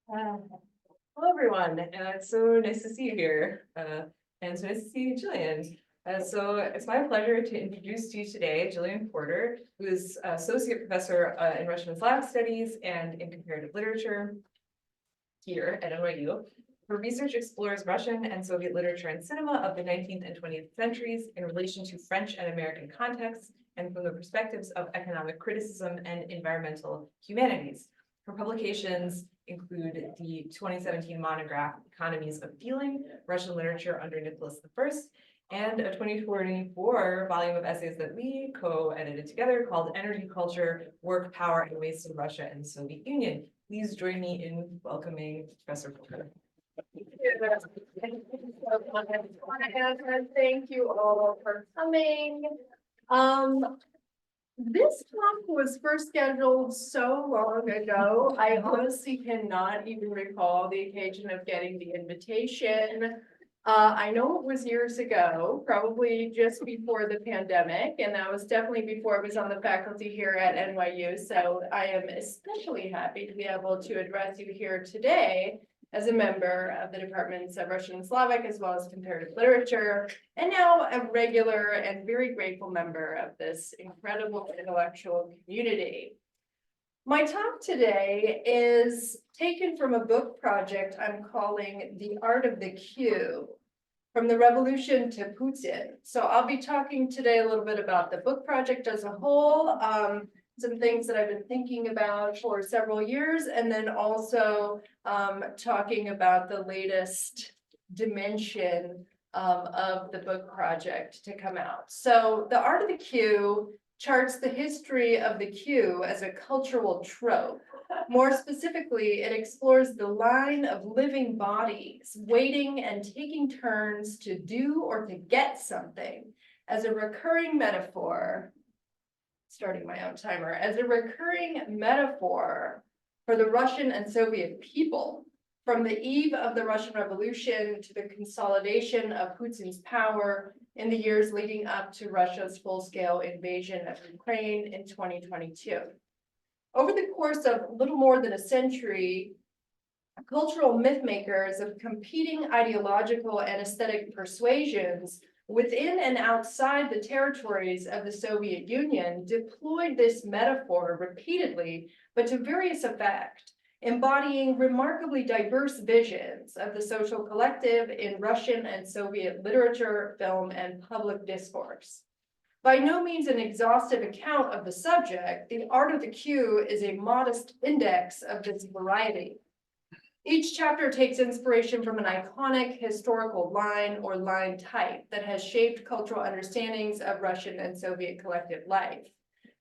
Hello, everyone. It's so nice to see you here. And it's nice to see you, Jillian. So it's my pleasure to introduce to you today Jillian Porter, who is Associate Professor in Russian and Slavic Studies and in Comparative Literature here at NYU. Her research explores Russian and Soviet literature and cinema of the 19th and 20th centuries in relation to French and American contexts and from the perspectives of economic criticism and environmental humanities. Her publications include the 2017 monograph, Economies of Feeling, Russian Literature under Nicholas I, and a 2024 volume of essays that we co-edited together called Energy, Culture, Work, Power, and Waste in Russia and Soviet Union. Please join me in welcoming Professor Porter. Thank you all for coming. This talk was first scheduled so long ago, I honestly cannot even recall the occasion of getting the invitation. I know it was years ago, probably just before the pandemic, and that was definitely before I was on the faculty here at NYU. So I am especially happy to be able to address you here today as a member of the departments of Russian and Slavic, as well as comparative literature, and now a regular and very grateful member of this incredible intellectual community. My talk today is taken from a book project I'm calling The Art of the Q, From the Revolution to Putin. So I'll be talking today a little bit about the book project as a whole, some things that I've been thinking about for several years, and then also talking about the latest dimension of the book project to come out. So The Art of the Q charts the history of the Q as a cultural trope. More specifically, it explores the line of living bodies waiting and taking turns to do or to get something as a recurring metaphor. Starting my own timer, as a recurring metaphor for the Russian and Soviet people, from the eve of the Russian Revolution to the consolidation of Putin's power in the years leading up to Russia's full-scale invasion of Ukraine in 2022. Over the course of little more than a century, cultural myth makers of competing ideological and aesthetic persuasions within and outside the territories of the Soviet Union deployed this metaphor repeatedly, but to various effect, embodying remarkably diverse visions of the social collective in Russian and Soviet literature, film, and public discourse. By no means an exhaustive account of the subject, The Art of the Q is a modest index of this variety. Each chapter takes inspiration from an iconic historical line or line type that has shaped cultural understandings of Russian and Soviet collective life.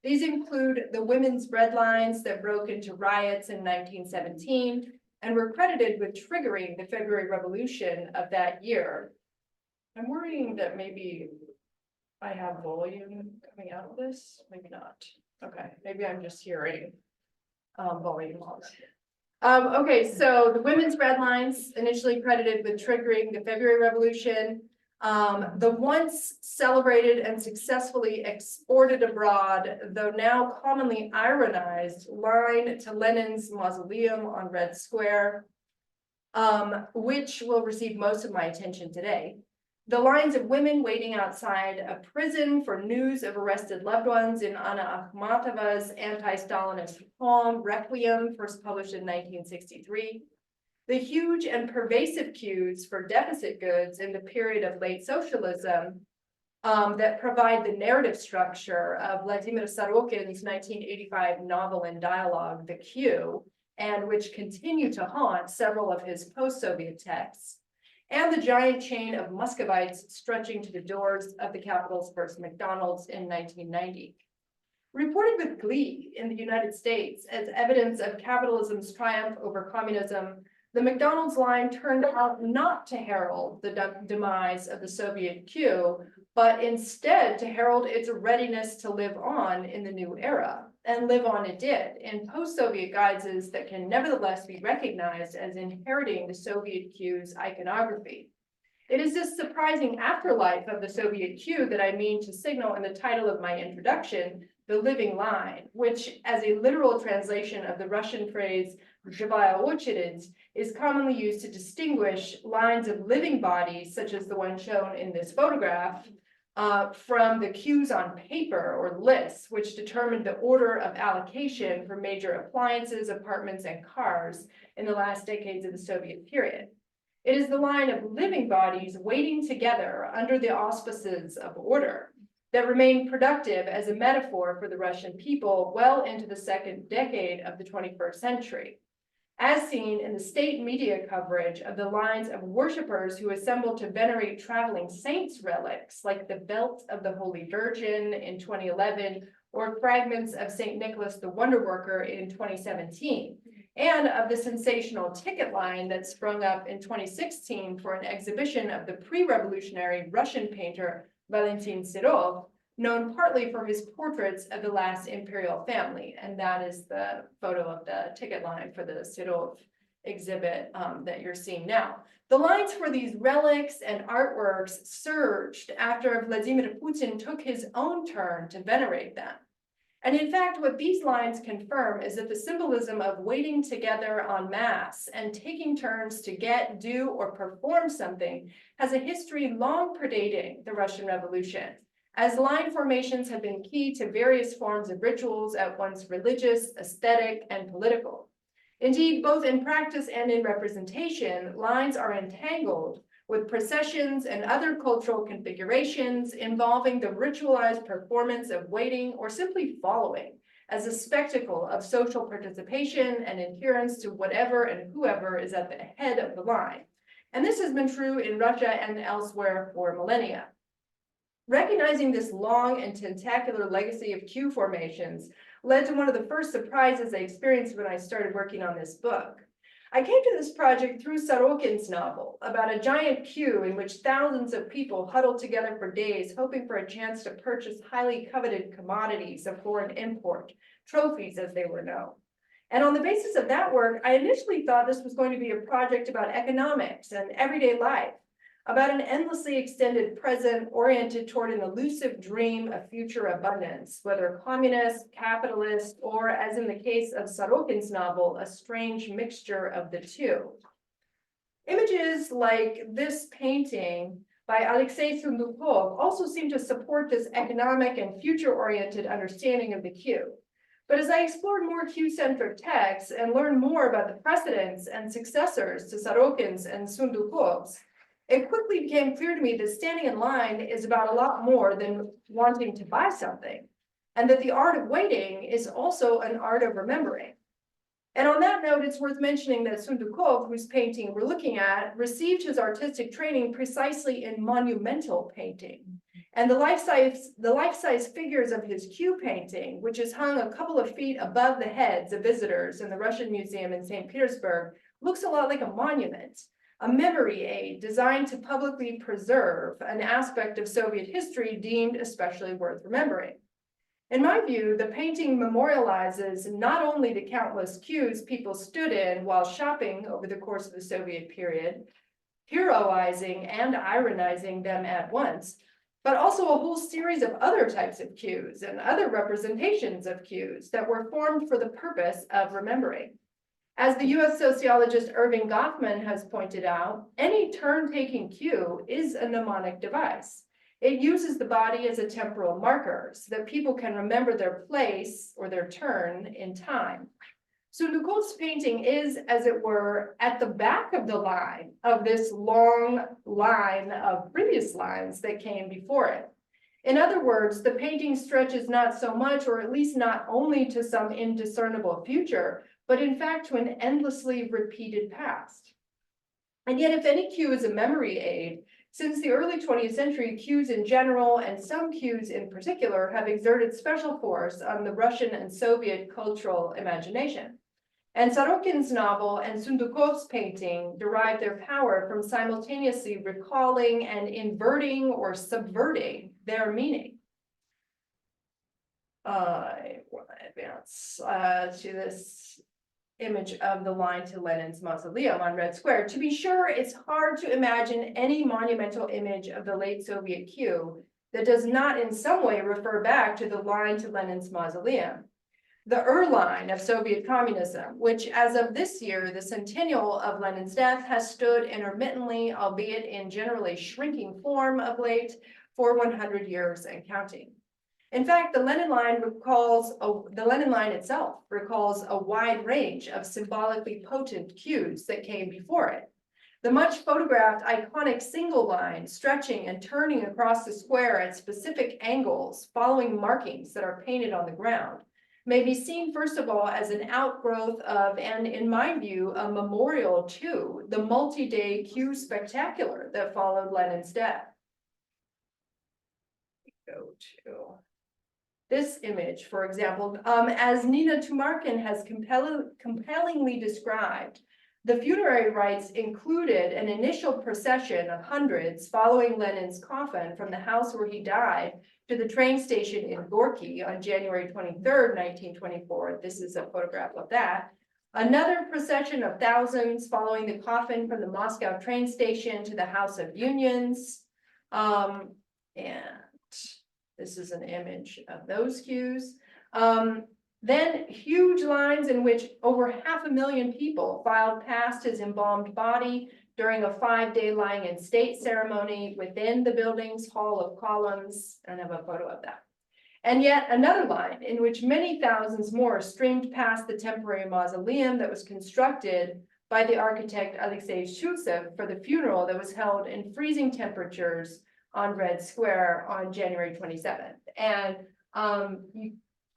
These include the women's bread lines that broke into riots in 1917 and were credited with triggering the February Revolution of that year. I'm worrying that maybe I have volume coming out of this, maybe not. Okay, maybe I'm just hearing volume loss. Okay, so the women's red lines initially credited with triggering the February Revolution. The once celebrated and successfully exported abroad, though now commonly ironized, line to Lenin's mausoleum on Red Square, which will receive most of my attention today. The lines of women waiting outside a prison for news of arrested loved ones in Anna Akhmatova's anti-Stalinist poem, Requiem, first published in 1963. The huge and pervasive queues for deficit goods in the period of late socialism that provide the narrative structure of Vladimir Sorokin's 1985 novel and dialogue, The Queue, and which continue to haunt several of his post-Soviet texts, and the giant chain of Muscovites stretching to the doors of the capital's first McDonald's in 1990. Reported with glee in the United States as evidence of capitalism's triumph over communism, the McDonald's line turned out not to herald the demise of the Soviet queue, but instead to herald its readiness to live on in the new era. And live on it did, in post-Soviet guises that can nevertheless be recognized as inheriting the Soviet queue's iconography. It is this surprising afterlife of the Soviet queue that I mean to signal in the title of my introduction, the living line, which as a literal translation of the Russian phrase "живая очередь" is commonly used to distinguish lines of living bodies, such as the one shown in this photograph, from the queues on paper or lists, which determined the order of allocation for major appliances, apartments, and cars in the last decades of the Soviet period. It is the line of living bodies waiting together under the auspices of order that remained productive as a metaphor for the Russian people well into the second decade of the 21st century, as seen in the state media coverage of the lines of worshipers who assembled to venerate traveling saints' relics, like the belt of the Holy Virgin in 2011, or fragments of St. Nicholas the Wonder Worker in 2017, and of the sensational ticket line that sprung up in 2016 for an exhibition of the pre-revolutionary Russian painter Valentin Serov, known partly for his portraits of the last imperial family. And that is the photo of the ticket line for the Serov exhibit that you're seeing now. The lines for these relics and artworks surged after Vladimir Putin took his own turn to venerate them. And in fact, what these lines confirm is that the symbolism of waiting together en masse and taking turns to get, do, or perform something has a history long predating the Russian Revolution, as line formations have been key to various forms of rituals at once religious, aesthetic, and political. Indeed, both in practice and in representation, lines are entangled with processions and other cultural configurations involving the ritualized performance of waiting or simply following as a spectacle of social participation and adherence to whatever and whoever is at the head of the line. And this has been true in Russia and elsewhere for millennia. Recognizing this long and tentacular legacy of queue formations led to one of the first surprises I experienced when I started working on this book. I came to this project through Sorokin's novel about a giant queue in which thousands of people huddled together for days, hoping for a chance to purchase highly coveted commodities of foreign import, trophies as they were known. And on the basis of that work, I initially thought this was going to be a project about economics and everyday life, about an endlessly extended present oriented toward an elusive dream of future abundance, whether communist, capitalist, or, as in the case of Sorokin's novel, a strange mixture of the two. Images like this painting by Alexei Sundukov also seem to support this economic and future-oriented understanding of the queue. But as I explored more queue-centric texts and learned more about the precedents and successors to Sorokin's and Sundukov's, it quickly became clear to me that standing in line is about a lot more than wanting to buy something, and that the art of waiting is also an art of remembering. And on that note, it's worth mentioning that Sundukov, whose painting we're looking at, received his artistic training precisely in monumental painting. And the life-size figures of his queue painting, which is hung a couple of feet above the heads of visitors in the Russian Museum in St. Petersburg, looks a lot like a monument, a memory aid designed to publicly preserve an aspect of Soviet history deemed especially worth remembering. In my view, the painting memorializes not only the countless queues people stood in while shopping over the course of the Soviet period, heroizing and ironizing them at once, but also a whole series of other types of queues and other representations of queues that were formed for the purpose of remembering. As the US sociologist Irving Goffman has pointed out, any turn-taking queue is a mnemonic device. It uses the body as a temporal marker so that people can remember their place or their turn in time. Sundukov's painting is, as it were, at the back of the line of this long line of previous lines that came before it. In other words, the painting stretches not so much, or at least not only to some indiscernible future, but in fact to an endlessly repeated past. And yet, if any queue is a memory aid, since the early 20th century, queues in general and some queues in particular have exerted special force on the Russian and Soviet cultural imagination. And Sorokin's novel and Sundukov's painting derive their power from simultaneously recalling and inverting or subverting their meaning. I want to advance to this image of the line to Lenin's mausoleum on Red Square. To be sure, it's hard to imagine any monumental image of the late Soviet queue that does not in some way refer back to the line to Lenin's mausoleum. The line of Soviet communism, which as of this year, the centennial of Lenin's death, has stood intermittently, albeit in generally shrinking form of late, for 100 years and counting. In fact, the Lenin line itself recalls a wide range of symbolically potent cues that came before it. The much photographed iconic single line stretching and turning across the square at specific angles following markings that are painted on the ground may be seen, first of all, as an outgrowth of, and in my view, a memorial to the multi-day Q spectacular that followed Lenin's death. Go to this image, for example, as Nina Tumarkin has compellingly described, the funerary rites included an initial procession of hundreds following Lenin's coffin from the house where he died to the train station in Gorky on January 23rd, 1924. This is a photograph of that. Another procession of thousands following the coffin from the Moscow train station to the House of Unions. And this is an image of those cues. Then huge lines in which over 500,000 people filed past his embalmed body during a 5-day lying in state ceremony within the building's Hall of Columns. I have a photo of that. And yet another line in which many thousands more streamed past the temporary mausoleum that was constructed by the architect Alexei Shultsev for the funeral that was held in freezing temperatures on Red Square on January 27th. And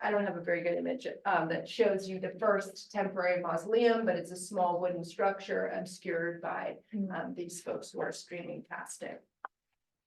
I don't have a very good image that shows you the first temporary mausoleum, but it's a small wooden structure obscured by these folks who are streaming past it.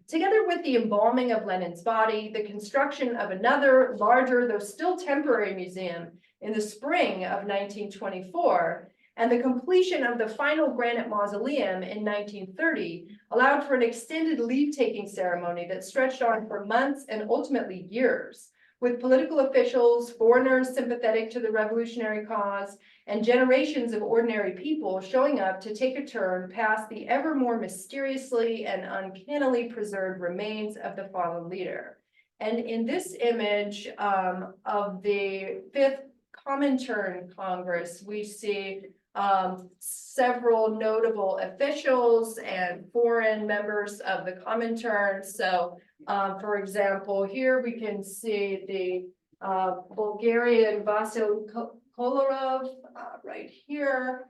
Together with the embalming of Lenin's body, the construction of another larger, though still temporary museum in the spring of 1924, and the completion of the final granite mausoleum in 1930 allowed for an extended leave-taking ceremony that stretched on for months and ultimately years, with political officials, foreigners sympathetic to the revolutionary cause, and generations of ordinary people showing up to take a turn past the ever more mysteriously and uncannily preserved remains of the fallen leader. And in this image of the 5th Comintern Congress, we see several notable officials and foreign members of the Comintern. So for example, here we can see the Bulgarian Vasil Kolarov right here,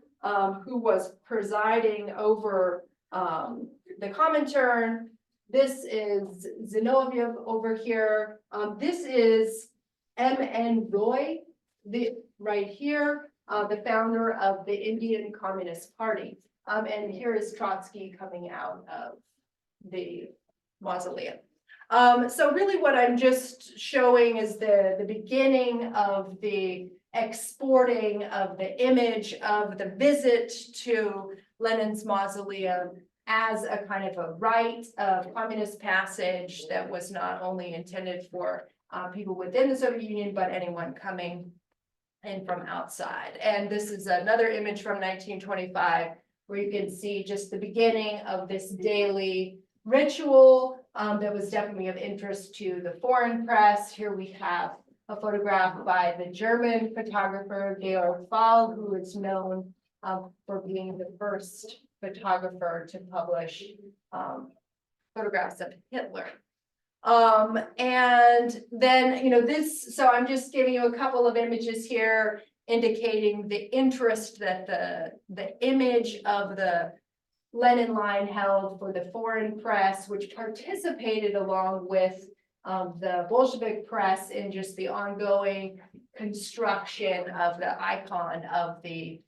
who was presiding over the Comintern. This is Zinoviev over here. This is M.N. Roy, right here, the founder of the Indian Communist Party. And here is Trotsky coming out of the mausoleum. So really what I'm just showing is the beginning of the exporting of the image of the visit to Lenin's mausoleum as a kind of a rite of communist passage that was not only intended for people within the Soviet Union, but anyone coming in from outside. And this is another image from 1925, where you can see just the beginning of this daily ritual that was definitely of interest to the foreign press. Here we have a photograph by the German photographer Georg Fahl, who is known for being the first photographer to publish photographs of Hitler. And then, this, so I'm just giving you a couple of images here indicating the interest that the image of the Lenin line held for the foreign press, which participated along with the Bolshevik press in just the ongoing construction of the icon of the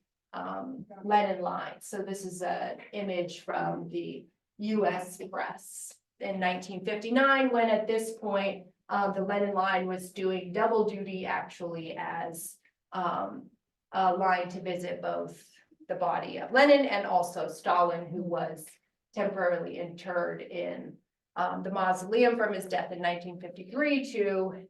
Lenin line. So this is an image from the US press in 1959, when at this point, the Lenin line was doing double duty actually as a line to visit both the body of Lenin and also Stalin, who was temporarily interred in the mausoleum from his death in 1953 to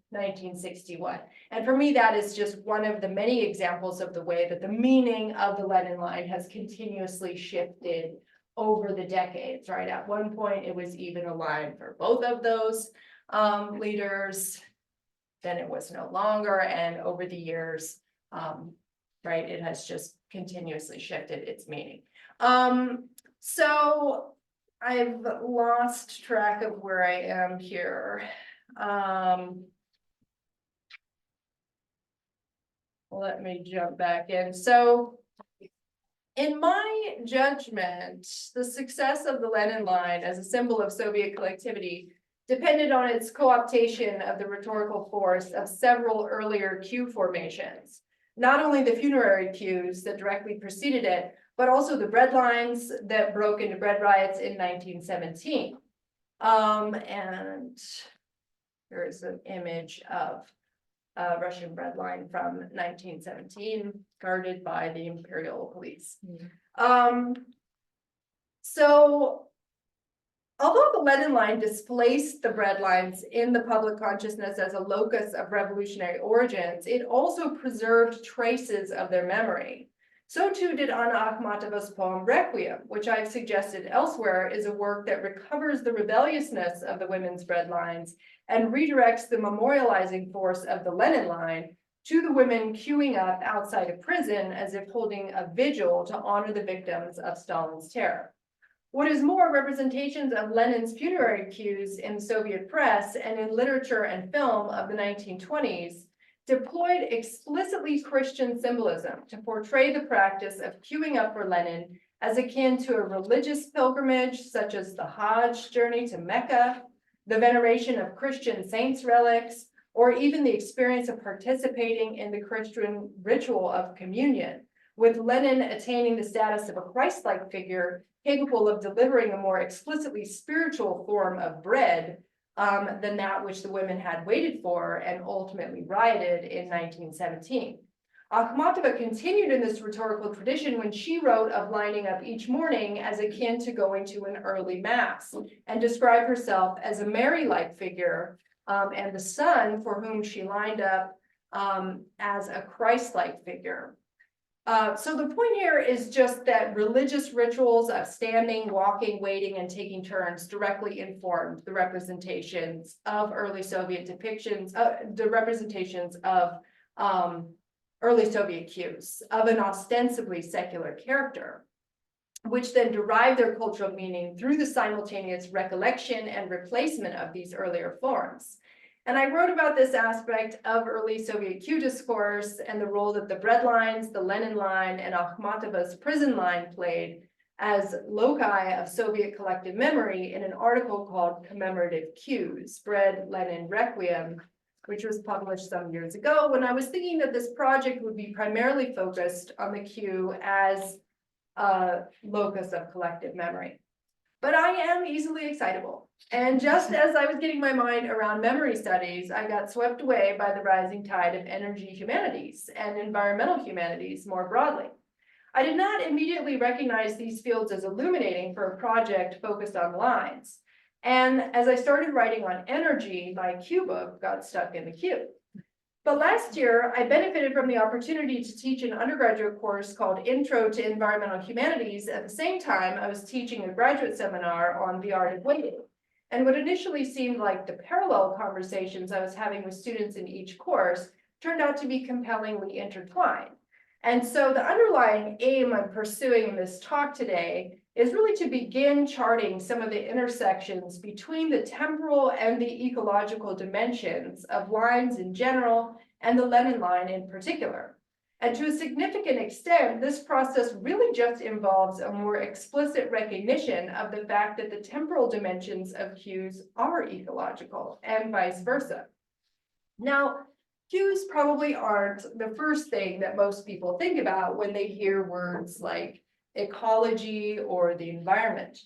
1961. And for me, that is just one of the many examples of the way that the meaning of the Lenin line has continuously shifted over the decades, right? At one point, it was even a line for both of those leaders, then it was no longer, and over the years, right, it has just continuously shifted its meaning. So I've lost track of where I am here. Let me jump back in. So in my judgment, the success of the Lenin line as a symbol of Soviet collectivity depended on its co-optation of the rhetorical force of several earlier Q formations. Not only the funerary cues that directly preceded it, but also the bread lines that broke into bread riots in 1917. And here's an image of a Russian bread line from 1917, guarded by the imperial police. So although the Lenin line displaced the bread lines in the public consciousness as a locus of revolutionary origins, it also preserved traces of their memory. So too did Anna Akhmatova's poem Requiem, which I've suggested elsewhere is a work that recovers the rebelliousness of the women's bread lines and redirects the memorializing force of the Lenin line to the women queuing up outside a prison as if holding a vigil to honor the victims of Stalin's terror. What is more, representations of Lenin's funerary cues in Soviet press and in literature and film of the 1920s deployed explicitly Christian symbolism to portray the practice of queuing up for Lenin as akin to a religious pilgrimage, such as the Hajj journey to Mecca, the veneration of Christian saints' relics, or even the experience of participating in the Christian ritual of communion, with Lenin attaining the status of a Christ-like figure capable of delivering a more explicitly spiritual form of bread than that which the women had waited for and ultimately rioted in 1917. Akhmatova continued in this rhetorical tradition when she wrote of lining up each morning as akin to going to an early mass, and described herself as a Mary-like figure, and the son for whom she lined up as a Christ-like figure. So the point here is just that religious rituals of standing, walking, waiting, and taking turns directly informed the representations of early Soviet depictions, the representations of early Soviet cues of an ostensibly secular character, which then derived their cultural meaning through the simultaneous recollection and replacement of these earlier forms. And I wrote about this aspect of early Soviet cue discourse and the role that the bread lines, the Lenin line, and Akhmatova's prison line played as loci of Soviet collective memory in an article called Commemorative Cues, Bread, Lenin, Requiem, which was published some years ago when I was thinking that this project would be primarily focused on the cue as a locus of collective memory. But I am easily excitable. And just as I was getting my mind around memory studies, I got swept away by the rising tide of energy humanities and environmental humanities more broadly. I did not immediately recognize these fields as illuminating for a project focused on lines. And as I started writing on energy, my cue book got stuck in the queue. But last year, I benefited from the opportunity to teach an undergraduate course called Intro to Environmental Humanities. At the same time, I was teaching a graduate seminar on the art of waiting. And what initially seemed like the parallel conversations I was having with students in each course turned out to be compellingly intertwined. And so the underlying aim I'm pursuing in this talk today is really to begin charting some of the intersections between the temporal and the ecological dimensions of lines in general and the Lenin line in particular. And to a significant extent, this process really just involves a more explicit recognition of the fact that the temporal dimensions of cues are ecological and vice versa. Now, cues probably aren't the first thing that most people think about when they hear words like ecology or the environment.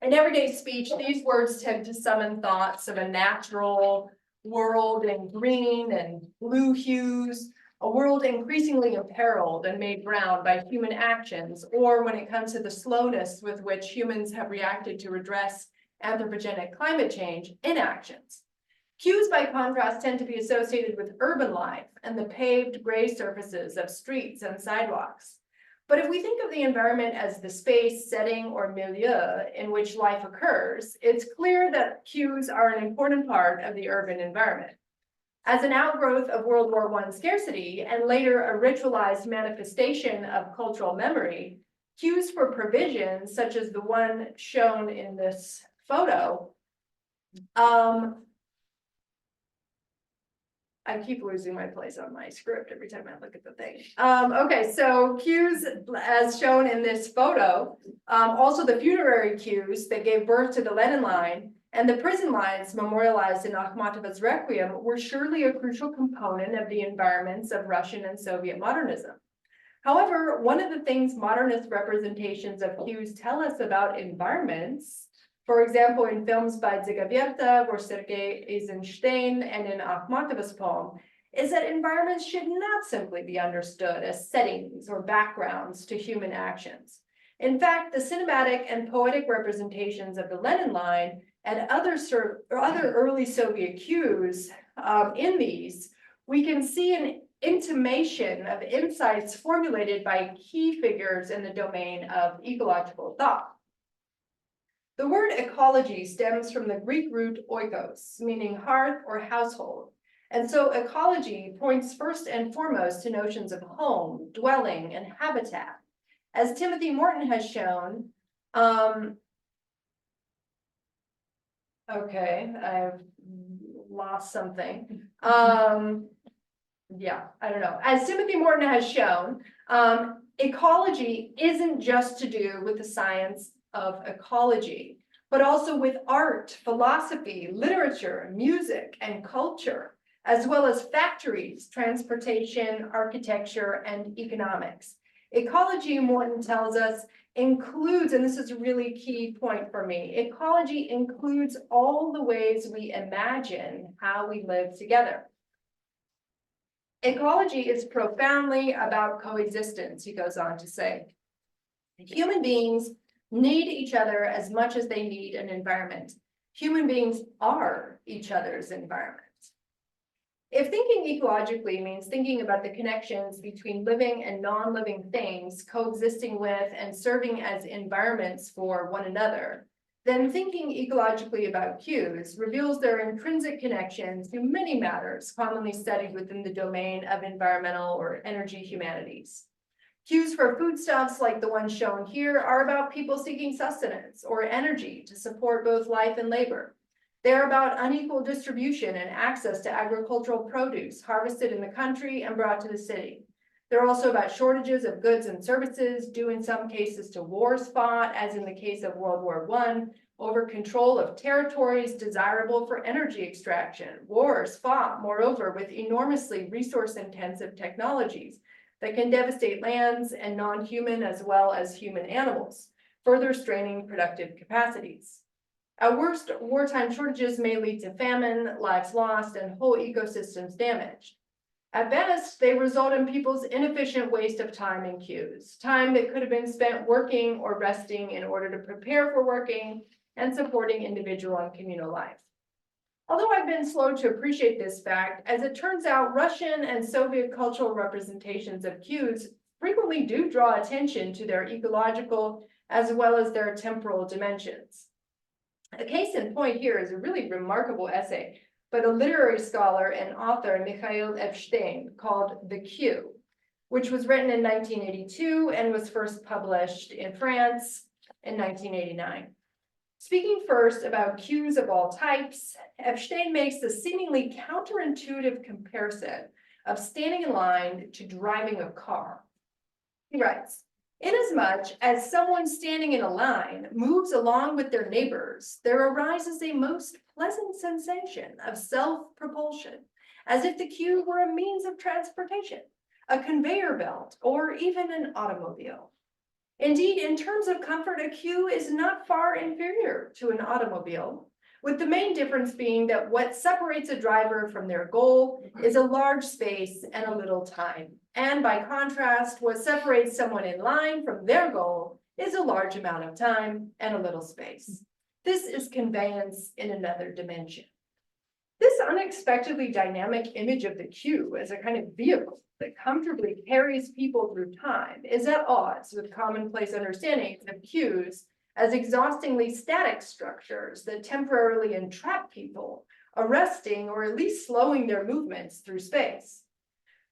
In everyday speech, these words tend to summon thoughts of a natural world in green and blue hues, a world increasingly imperiled and made brown by human actions, or when it comes to the slowness with which humans have reacted to redress anthropogenic climate change, inactions. Cues, by contrast, tend to be associated with urban life and the paved gray surfaces of streets and sidewalks. But if we think of the environment as the space, setting, or milieu in which life occurs, it's clear that cues are an important part of the urban environment. As an outgrowth of World War I scarcity and later a ritualized manifestation of cultural memory, cues for provisions, such as the one shown in this photo, I keep losing my place on my script every time I look at the thing. Okay, so cues as shown in this photo, also the funerary cues that gave birth to the Lenin line and the prison lines memorialized in Akhmatova's Requiem were surely a crucial component of the environments of Russian and Soviet modernism. However, one of the things modernist representations of cues tell us about environments, for example, in films by Dziga or Sergei Eisenstein and in Akhmatova's poem, is that environments should not simply be understood as settings or backgrounds to human actions. In fact, the cinematic and poetic representations of the Lenin line and other early Soviet cues in these, we can see an intimation of insights formulated by key figures in the domain of ecological thought. The word ecology stems from the Greek root oikos, meaning hearth or household. And so ecology points first and foremost to notions of home, dwelling, and habitat. As Timothy Morton has shown, okay, I've lost something. Yeah, I don't know. As Timothy Morton has shown, ecology isn't just to do with the science of ecology, but also with art, philosophy, literature, music, and culture, as well as factories, transportation, architecture, and economics. Ecology, Morton tells us, includes, and this is a really key point for me, ecology includes all the ways we imagine how we live together. Ecology is profoundly about coexistence, he goes on to say. Human beings need each other as much as they need an environment. Human beings are each other's environment. If thinking ecologically means thinking about the connections between living and non-living things coexisting with and serving as environments for one another, then thinking ecologically about cues reveals their intrinsic connections to many matters commonly studied within the domain of environmental or energy humanities. Cues for foodstuffs like the one shown here are about people seeking sustenance or energy to support both life and labor. They're about unequal distribution and access to agricultural produce harvested in the country and brought to the city. They're also about shortages of goods and services, due in some cases to wars fought, as in the case of World War I, over control of territories desirable for energy extraction. Wars fought, moreover, with enormously resource-intensive technologies that can devastate lands and non-human as well as human animals, further straining productive capacities. At worst, wartime shortages may lead to famine, lives lost, and whole ecosystems damaged. At best, they result in people's inefficient waste of time and cues, time that could have been spent working or resting in order to prepare for working and supporting individual and communal life. Although I've been slow to appreciate this fact, as it turns out, Russian and Soviet cultural representations of cues frequently do draw attention to their ecological as well as their temporal dimensions. A case in point here is a really remarkable essay by the literary scholar and author Mikhail Epstein called The Cue, which was written in 1982 and was first published in France in 1989. Speaking first about cues of all types, Epstein makes the seemingly counterintuitive comparison of standing in line to driving a car. He writes, "Inasmuch as someone standing in a line moves along with their neighbors, there arises a most pleasant sensation of self-propulsion, as if the cue were a means of transportation, a conveyor belt, or even an automobile. Indeed, in terms of comfort, a cue is not far inferior to an automobile, with the main difference being that what separates a driver from their goal is a large space and a little time. And by contrast, what separates someone in line from their goal is a large amount of time and a little space. This is conveyance in another dimension." This unexpectedly dynamic image of the queue as a kind of vehicle that comfortably carries people through time is at odds with commonplace understandings of queues as exhaustingly static structures that temporarily entrap people, arresting or at least slowing their movements through space.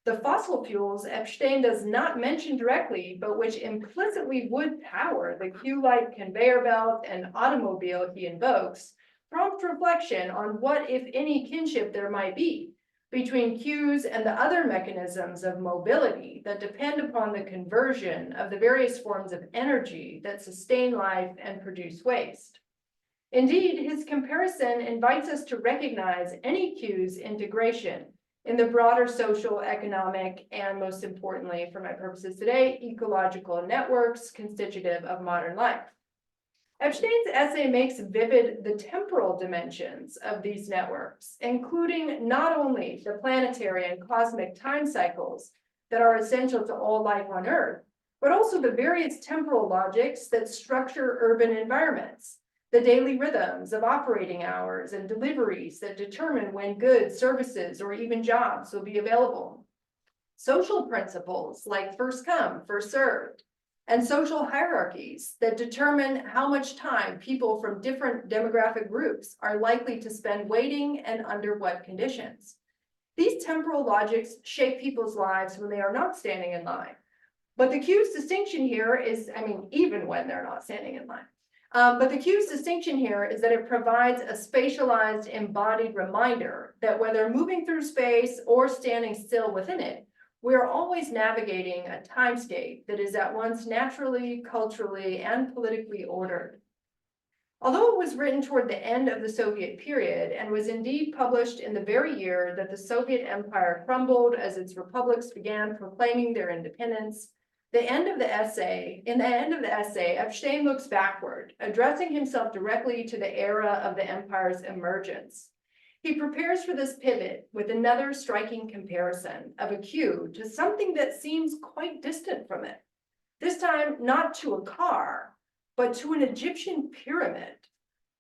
The fossil fuels Epstein does not mention directly, but which implicitly would power the queue-like conveyor belt and automobile he invokes, prompt reflection on what, if any, kinship there might be between queues and the other mechanisms of mobility that depend upon the conversion of the various forms of energy that sustain life and produce waste. Indeed, his comparison invites us to recognize any queue's integration in the broader social, economic, and most importantly, for my purposes today, ecological networks constitutive of modern life. Epstein's essay makes vivid the temporal dimensions of these networks, including not only the planetary and cosmic time cycles that are essential to all life on Earth, but also the various temporal logics that structure urban environments, the daily rhythms of operating hours and deliveries that determine when goods, services, or even jobs will be available, social principles like first come, first served, and social hierarchies that determine how much time people from different demographic groups are likely to spend waiting and under what conditions. These temporal logics shape people's lives when they are not standing in line. But the queue's distinction here is, even when they're not standing in line. But the queue's distinction here is that it provides a spatialized, embodied reminder that whether moving through space or standing still within it, we are always navigating a timescape that is at once naturally, culturally, and politically ordered. Although it was written toward the end of the Soviet period and was indeed published in the very year that the Soviet Empire crumbled as its republics began proclaiming their independence, in the end of the essay, Epstein looks backward, addressing himself directly to the era of the empire's emergence. He prepares for this pivot with another striking comparison of a queue to something that seems quite distant from it. This time, not to a car, but to an Egyptian pyramid,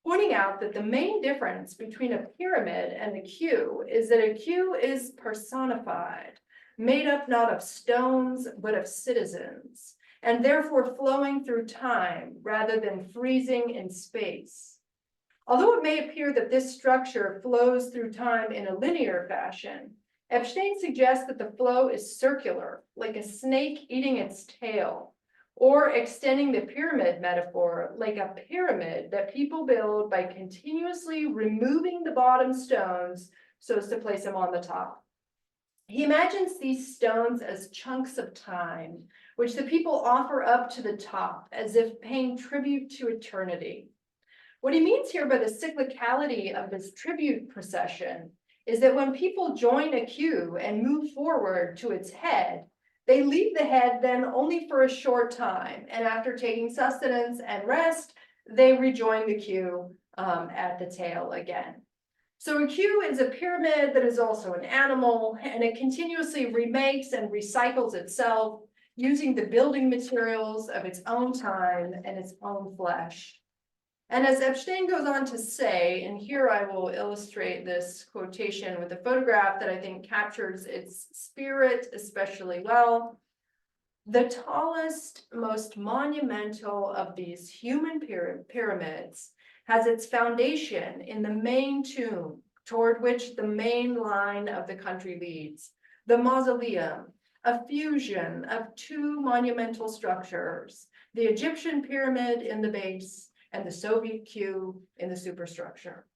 pointing out that the main difference between a pyramid and a queue is that a queue is personified, made up not of stones, but of citizens, and therefore flowing through time rather than freezing in space. Although it may appear that this structure flows through time in a linear fashion, Epstein suggests that the flow is circular, like a snake eating its tail, or extending the pyramid metaphor, like a pyramid that people build by continuously removing the bottom stones so as to place them on the top. He imagines these stones as chunks of time, which the people offer up to the top as if paying tribute to eternity. What he means here by the cyclicality of this tribute procession is that when people join a queue and move forward to its head, they leave the head then only for a short time, and after taking sustenance and rest, they rejoin the queue at the tail again. So a queue is a pyramid that is also an animal, and it continuously remakes and recycles itself using the building materials of its own time and its own flesh. And as Epstein goes on to say, and here I will illustrate this quotation with a photograph that I think captures its spirit especially well. The tallest, most monumental of these human pyramids has its foundation in the main tomb toward which the main line of the country leads, the mausoleum, a fusion of two monumental structures, the Egyptian pyramid in the base and the Soviet queue in the superstructure.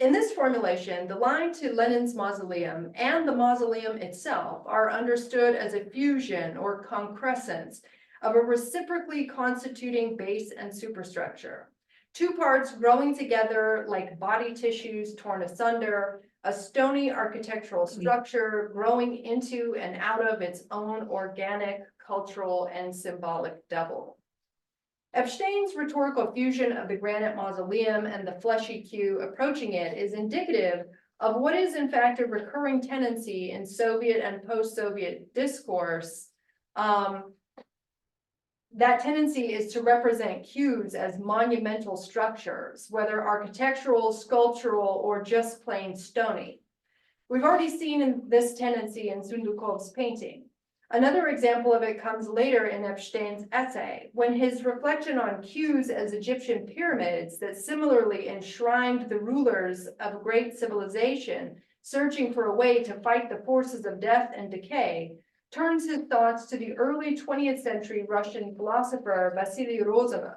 In this formulation, the line to Lenin's mausoleum and the mausoleum itself are understood as a fusion or concrescence of a reciprocally constituting base and superstructure. Two parts growing together like body tissues torn asunder, a stony architectural structure growing into and out of its own organic, cultural, and symbolic double. Epstein's rhetorical fusion of the granite mausoleum and the fleshy queue approaching it is indicative of what is in fact a recurring tendency in Soviet and post-Soviet discourse, that tendency is to represent cues as monumental structures, whether architectural, sculptural, or just plain stony. We've already seen this tendency in Sundukov's painting. Another example of it comes later in Epstein's essay, when his reflection on cues as Egyptian pyramids that similarly enshrined the rulers of a great civilization, searching for a way to fight the forces of death and decay, turns his thoughts to the early 20th century Russian philosopher Vasily Rozanov,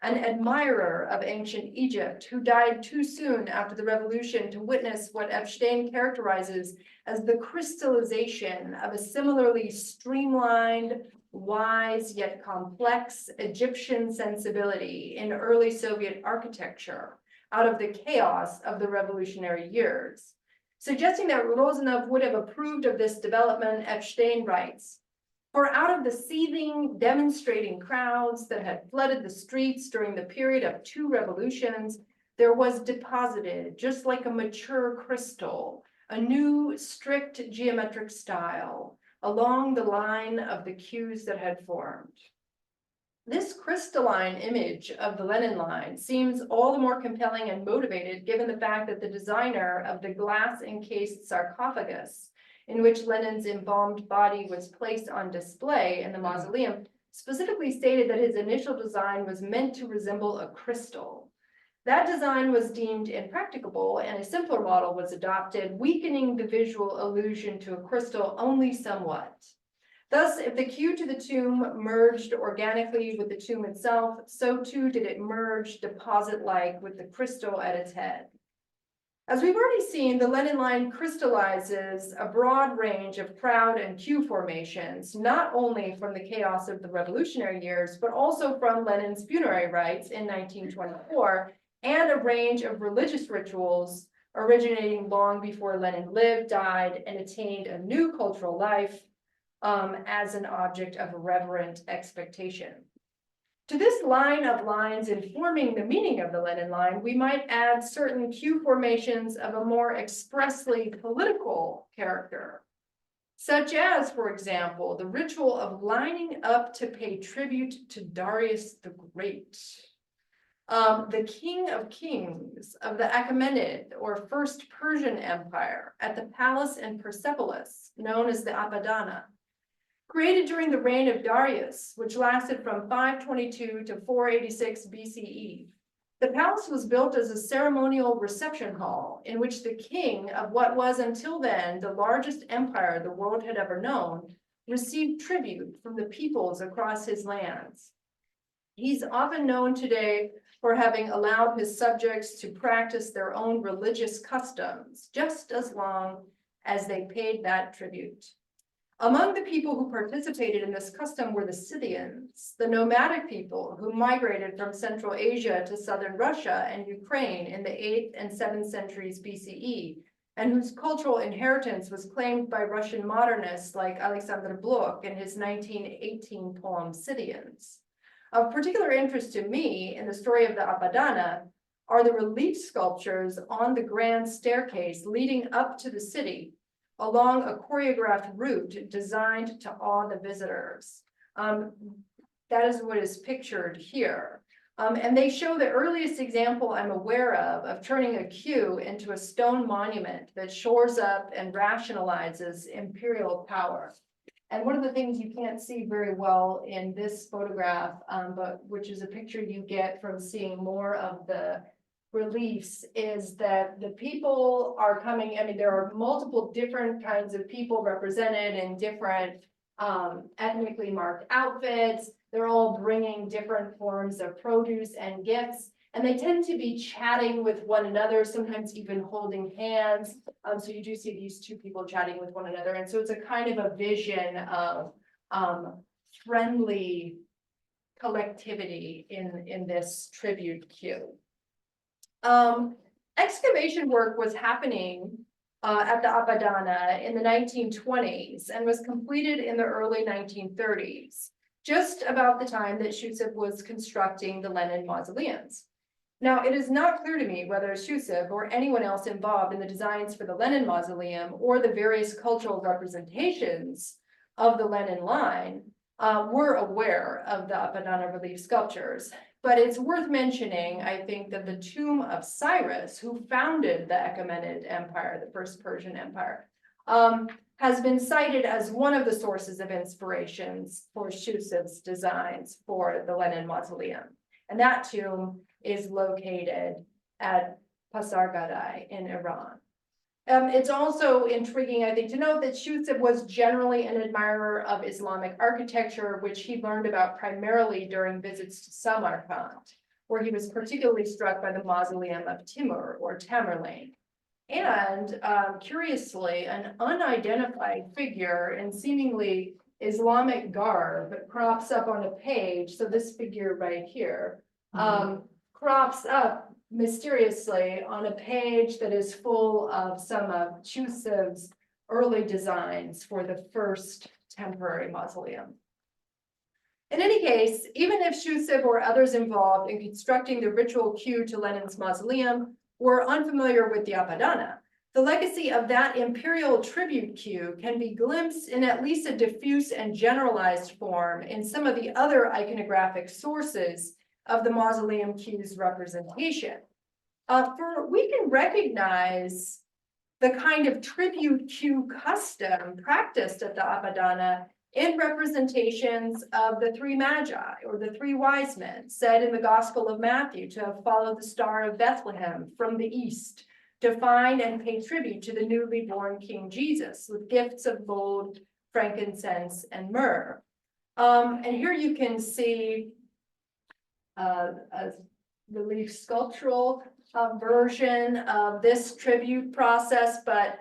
an admirer of ancient Egypt who died too soon after the revolution to witness what Epstein characterizes as the crystallization of a similarly streamlined, wise yet complex Egyptian sensibility in early Soviet architecture out of the chaos of the revolutionary years. Suggesting that Rozanov would have approved of this development, Epstein writes, "For out of the seething, demonstrating crowds that had flooded the streets during the period of two revolutions, there was deposited, just like a mature crystal, a new strict geometric style along the line of the cues that had formed." This crystalline image of the Lenin line seems all the more compelling and motivated given the fact that the designer of the glass-encased sarcophagus in which Lenin's embalmed body was placed on display in the mausoleum specifically stated that his initial design was meant to resemble a crystal. That design was deemed impracticable and a simpler model was adopted, weakening the visual illusion to a crystal only somewhat. Thus, if the cue to the tomb merged organically with the tomb itself, so too did it merge deposit-like with the crystal at its head. As we've already seen, the Lenin line crystallizes a broad range of crowd and queue formations, not only from the chaos of the revolutionary years, but also from Lenin's funerary rites in 1924, and a range of religious rituals originating long before Lenin lived, died, and attained a new cultural life as an object of reverent expectation. To this line of lines informing the meaning of the Lenin line, we might add certain cue formations of a more expressly political character, such as, for example, the ritual of lining up to pay tribute to Darius the Great, the king of kings of the Achaemenid or First Persian Empire at the palace in Persepolis, known as the Apadana. Created during the reign of Darius, which lasted from 522 to 486 BCE. The palace was built as a ceremonial reception hall in which the king of what was until then the largest empire the world had ever known received tribute from the peoples across his lands. He's often known today for having allowed his subjects to practice their own religious customs just as long as they paid that tribute. Among the people who participated in this custom were the Scythians, the nomadic people who migrated from Central Asia to southern Russia and Ukraine in the 8th and 7th centuries BCE, and whose cultural inheritance was claimed by Russian modernists like Alexander Blok in his 1918 poem Scythians. Of particular interest to me in the story of the Apadana are the relief sculptures on the grand staircase leading up to the city, along a choreographed route designed to awe the visitors. That is what is pictured here. And they show the earliest example I'm aware of turning a queue into a stone monument that shores up and rationalizes imperial power. And one of the things you can't see very well in this photograph, but which is a picture you get from seeing more of the reliefs, is that the people are coming. I mean, there are multiple different kinds of people represented in different ethnically marked outfits. They're all bringing different forms of produce and gifts, and they tend to be chatting with one another, sometimes even holding hands. So you do see these two people chatting with one another, and so it's a kind of a vision of friendly collectivity in this tribute queue. Excavation work was happening at the Apadana in the 1920s and was completed in the early 1930s, just about the time that Shusif was constructing the Lenin mausoleums. Now, it is not clear to me whether Shusif or anyone else involved in the designs for the Lenin mausoleum or the various cultural representations of the Lenin line were aware of the Apadana relief sculptures. But it's worth mentioning, I think, that the tomb of Cyrus, who founded the Achaemenid Empire, the First Persian Empire, has been cited as one of the sources of inspirations for Shusev's designs for the Lenin Mausoleum. And that tomb is located at Pasargadae in Iran. It's also intriguing, I think, to note that Shusev was generally an admirer of Islamic architecture, which he learned about primarily during visits to Samarkand, where he was particularly struck by the mausoleum of Timur or Tamerlane. And curiously, an unidentified figure in seemingly Islamic garb crops up on a page. So this figure right here crops up mysteriously on a page that is full of some of Shusev's early designs for the first temporary mausoleum. In any case, even if Shusev or others involved in constructing the ritual queue to Lenin's mausoleum were unfamiliar with the Apadana, the legacy of that imperial tribute queue can be glimpsed in at least a diffuse and generalized form in some of the other iconographic sources of the mausoleum queue's representation. We can recognize the kind of tribute queue custom practiced at the Apadana in representations of the three magi or the three wise men said in the Gospel of Matthew to have followed the star of Bethlehem from the east to find and pay tribute to the newly born King Jesus with gifts of gold, frankincense, and myrrh. And here you can see a relief sculptural version of this tribute process, but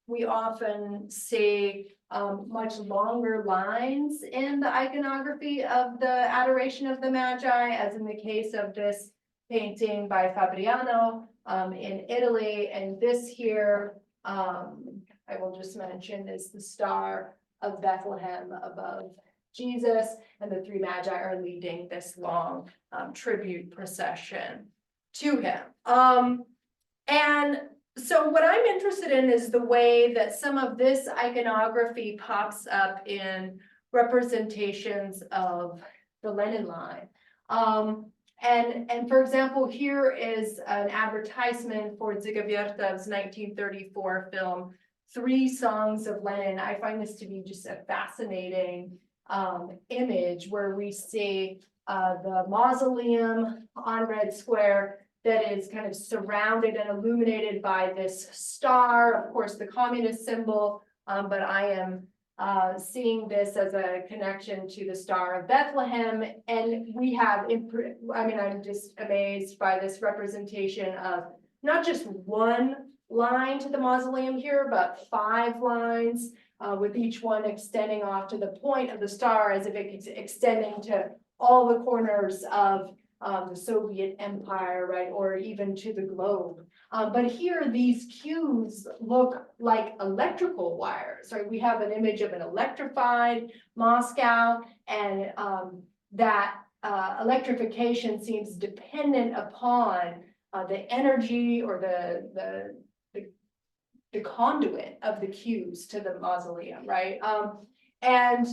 we often see much longer lines in the iconography of the Adoration of the Magi, as in the case of this painting by Fabriano in Italy. And this here, I will just mention, is the Star of Bethlehem above Jesus, and the three magi are leading this long tribute procession to him. And so what I'm interested in is the way that some of this iconography pops up in representations of the Lenin line. And for example, here is an advertisement for Dziga-Wiertow's 1934 film, Three Songs of Lenin. I find this to be just a fascinating image where we see the mausoleum on Red Square that is kind of surrounded and illuminated by this star, of course, the communist symbol, but I am seeing this as a connection to the Star of Bethlehem. And we have, I'm just amazed by this representation of not just one line to the mausoleum here, but 5 lines, with each one extending off to the point of the star as if it's extending to all the corners of the Soviet Empire, right, or even to the globe. But here, these cues look like electrical wires, right? We have an image of an electrified Moscow, and that electrification seems dependent upon the energy or the conduit of the cues to the mausoleum, right? And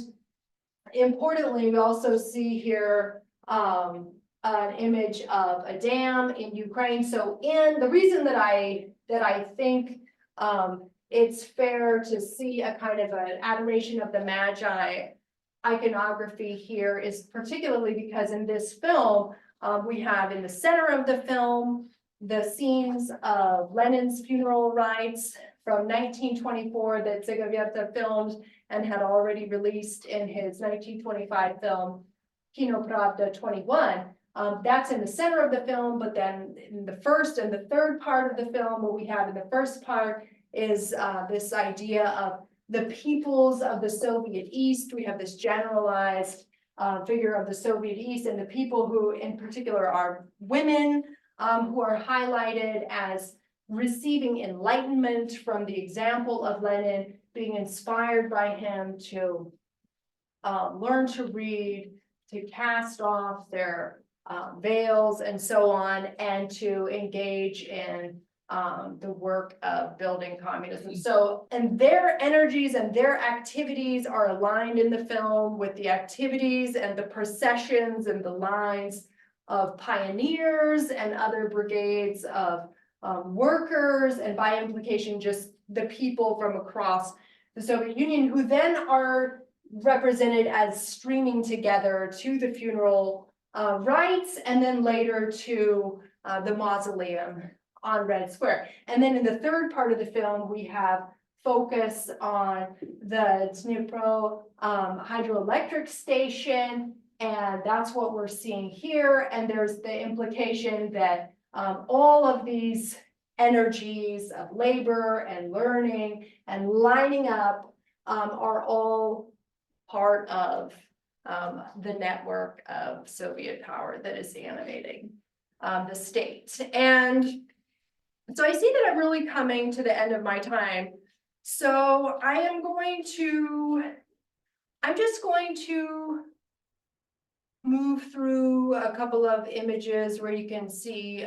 importantly, we also see here an image of a dam in Ukraine. So the reason that I think it's fair to see a kind of an adoration of the Magi iconography here is particularly because in this film, we have in the center of the film the scenes of Lenin's funeral rites from 1924 that Dziga-Wiertow filmed and had already released in his 1925 film, Kino Pravda 21. That's in the center of the film, but then in the first and the third part of the film, what we have in the first part is this idea of the peoples of the Soviet East. We have this generalized figure of the Soviet East, and the people who in particular are women, who are highlighted as receiving enlightenment from the example of Lenin, being inspired by him to learn to read, to cast off their veils and so on, and to engage in the work of building communism. So, and their energies and their activities are aligned in the film with the activities and the processions and the lines of pioneers and other brigades of workers, and by implication, just the people from across the Soviet Union, who then are represented as streaming together to the funeral rites, and then later to the mausoleum on Red Square. And then in the third part of the film, we have focus on the Dnipro hydroelectric station, and that's what we're seeing here. And there's the implication that all of these energies of labor and learning and lining up are all part of the network of Soviet power that is animating the state. And so I see that I'm really coming to the end of my time. So I'm just going to move through a couple of images where you can see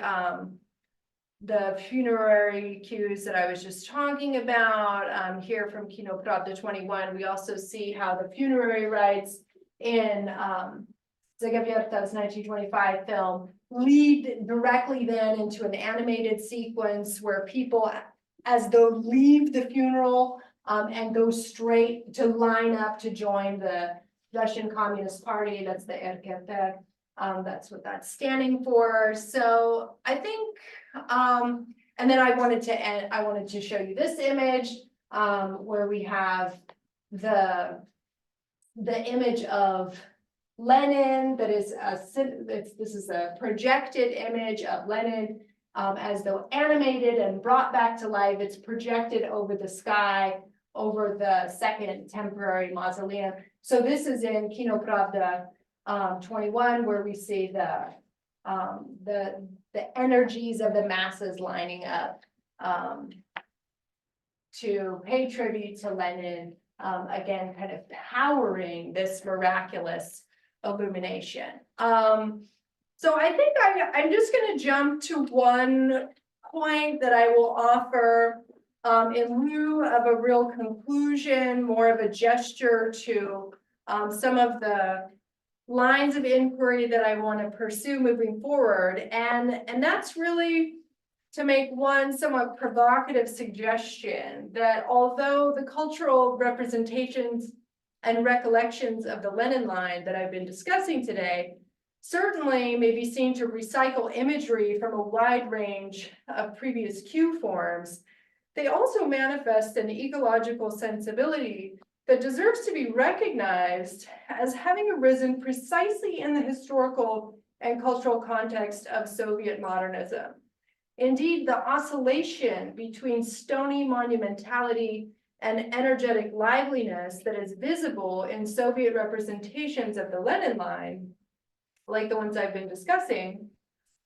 the funerary cues that I was just talking about here from Kino Pravda 21. We also see how the funerary rites in Zagabierta's 1925 film lead directly then into an animated sequence where people as though leave the funeral and go straight to line up to join the Russian Communist Party. That's the RKP. That's what that's standing for. So I think, and then I wanted to show you this image where we have the image of Lenin that is this is a projected image of Lenin as though animated and brought back to life. It's projected over the sky over the second temporary mausoleum. So this is in Kino Pravda 21, where we see the energies of the masses lining up to pay tribute to Lenin, again, kind of powering this miraculous illumination. So I think I'm just going to jump to one point that I will offer in lieu of a real conclusion, more of a gesture to some of the lines of inquiry that I want to pursue moving forward. And that's really to make one somewhat provocative suggestion that although the cultural representations and recollections of the Lenin line that I've been discussing today certainly may be seen to recycle imagery from a wide range of previous cue forms, they also manifest an ecological sensibility that deserves to be recognized as having arisen precisely in the historical and cultural context of Soviet modernism. Indeed, the oscillation between stony monumentality and energetic liveliness that is visible in Soviet representations of the Lenin line, like the ones I've been discussing,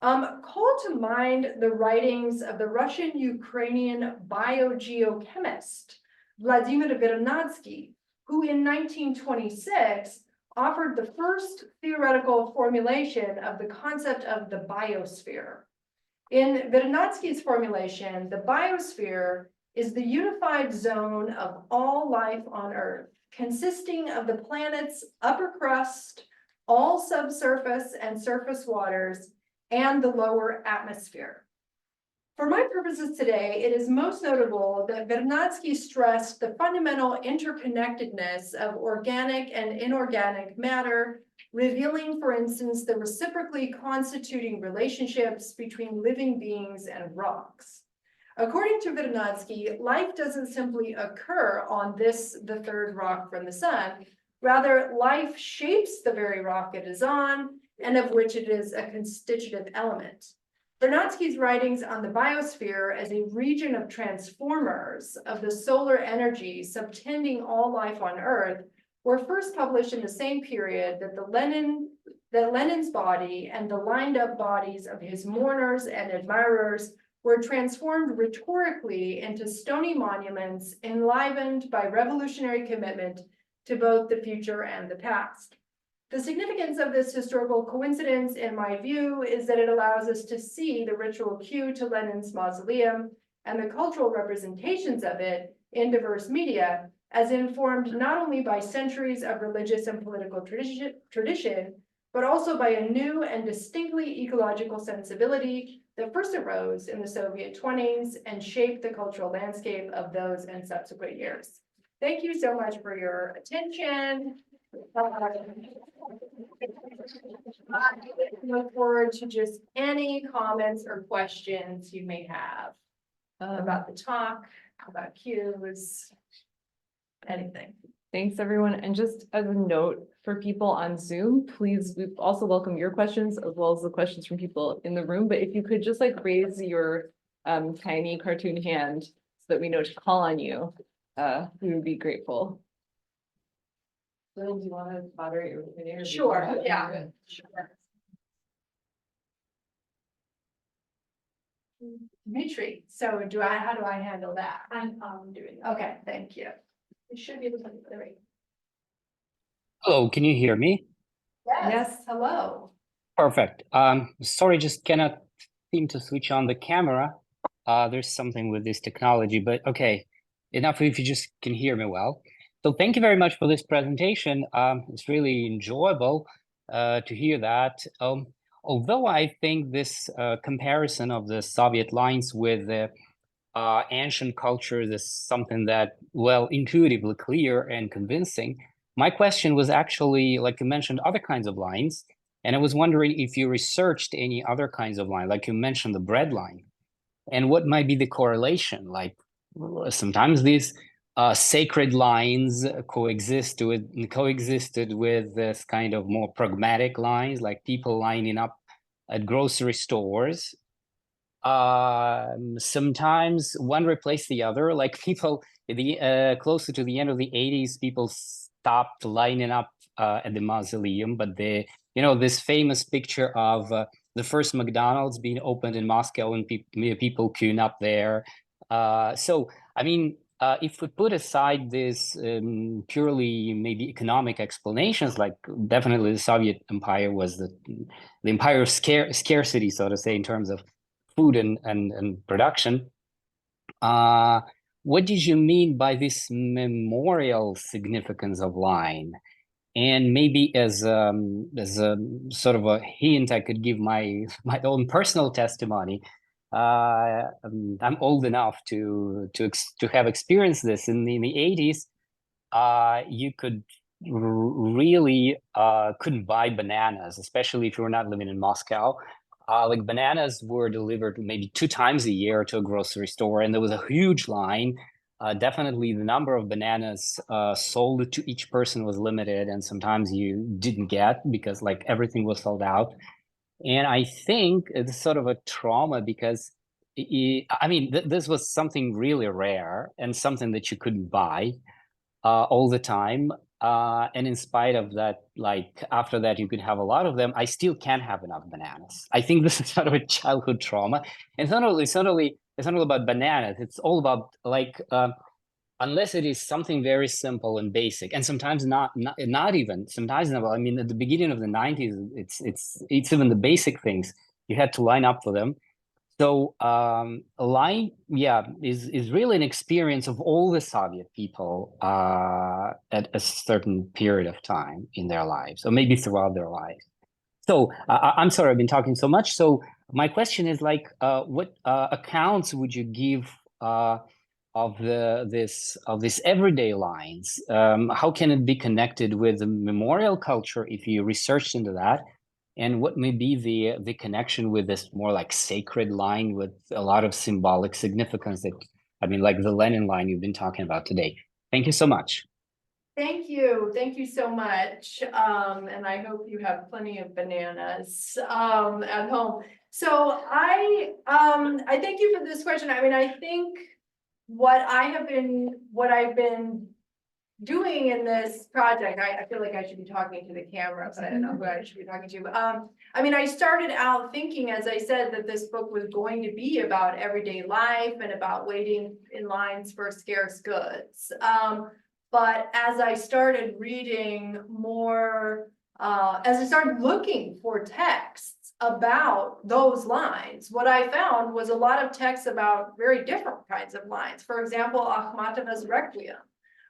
call to mind the writings of the Russian-Ukrainian biogeochemist Vladimir Vernadsky, who in 1926 offered the first theoretical formulation of the concept of the biosphere. In Vernadsky's formulation, the biosphere is the unified zone of all life on Earth, consisting of the planet's upper crust, all subsurface and surface waters, and the lower atmosphere. For my purposes today, it is most notable that Vernadsky stressed the fundamental interconnectedness of organic and inorganic matter, revealing, for instance, the reciprocally constituting relationships between living beings and rocks. According to Vernadsky, life doesn't simply occur on this, the third rock from the sun. Rather, life shapes the very rock it is on, and of which it is a constitutive element. Vernadsky's writings on the biosphere as a region of transformers of the solar energy subtending all life on Earth were first published in the same period that Lenin's body and the lined up bodies of his mourners and admirers were transformed rhetorically into stony monuments enlivened by revolutionary commitment to both the future and the past. The significance of this historical coincidence, in my view, is that it allows us to see the ritual cue to Lenin's mausoleum and the cultural representations of it in diverse media as informed not only by centuries of religious and political tradition, but also by a new and distinctly ecological sensibility that first arose in the Soviet 20s and shaped the cultural landscape of those and subsequent years. Thank you so much for your attention. I look forward to just any comments or questions you may have about the talk, about cues, anything. Thanks, everyone. And just as a note for people on Zoom, please, we also welcome your questions as well as the questions from people in the room. But if you could just like raise your tiny cartoon hand so that we know to call on you, we would be grateful. Lynn, do you want to moderate your opinion? Sure, yeah, sure. Dimitri, so how do I handle that? I'm doing that. Okay, thank you. You should be able to the right. Hello, can you hear me? Yes, hello. Perfect. Sorry, just cannot seem to switch on the camera. There's something with this technology, but okay, enough if you just can hear me well. So thank you very much for this presentation. It's really enjoyable to hear that. Although I think this comparison of the Soviet lines with the ancient cultures is something that, well, intuitively clear and convincing. My question was actually, like you mentioned, other kinds of lines. And I was wondering if you researched any other kinds of line, like you mentioned the bread line, and what might be the correlation? Like sometimes these sacred lines coexisted with this kind of more pragmatic lines, like people lining up at grocery stores. Sometimes one replaced the other, like people closer to the end of the 80s, people stopped lining up at the mausoleum, but this famous picture of the first McDonald's being opened in Moscow and people queuing up there. So I mean, if we put aside this purely maybe economic explanations, like definitely the Soviet Empire was the empire of scarcity, so to say, in terms of food and production. What did you mean by this memorial significance of line? And maybe as a sort of a hint, I could give my own personal testimony. I'm old enough to have experienced this in the 80s. You could really couldn't buy bananas, especially if you were not living in Moscow. Like bananas were delivered maybe 2 times a year to a grocery store, and there was a huge line. Definitely the number of bananas sold to each person was limited, and sometimes you didn't get because like everything was sold out. And I think it's sort of a trauma because this was something really rare and something that you couldn't buy all the time. And in spite of that, like after that, you could have a lot of them. I still can't have enough bananas. I think this is sort of a childhood trauma. And it's not only about bananas. It's all about like unless it is something very simple and basic, and sometimes not even sometimes not. I mean, at the beginning of the 90s, it's even the basic things you had to line up for them. So a line, is really an experience of all the Soviet people at a certain period of time in their lives, or maybe throughout their lives. So I'm sorry, I've been talking so much. So my question is like, what accounts would you give of this everyday lines? How can it be connected with the memorial culture if you researched into that? And what may be the connection with this more like sacred line with a lot of symbolic significance that, I mean, like the Lenin line you've been talking about today. Thank you so much. Thank you so much. And I hope you have plenty of bananas at home. So I thank you for this question. I mean, I think what I've been doing in this project, I feel like I should be talking to the camera, but I don't know who I should be talking to. I mean, I started out thinking, as I said, that this book was going to be about everyday life and about waiting in lines for scarce goods. But as I started reading more as I started looking for texts about those lines, what I found was a lot of texts about very different kinds of lines. For example, Akhmatova's Requiem.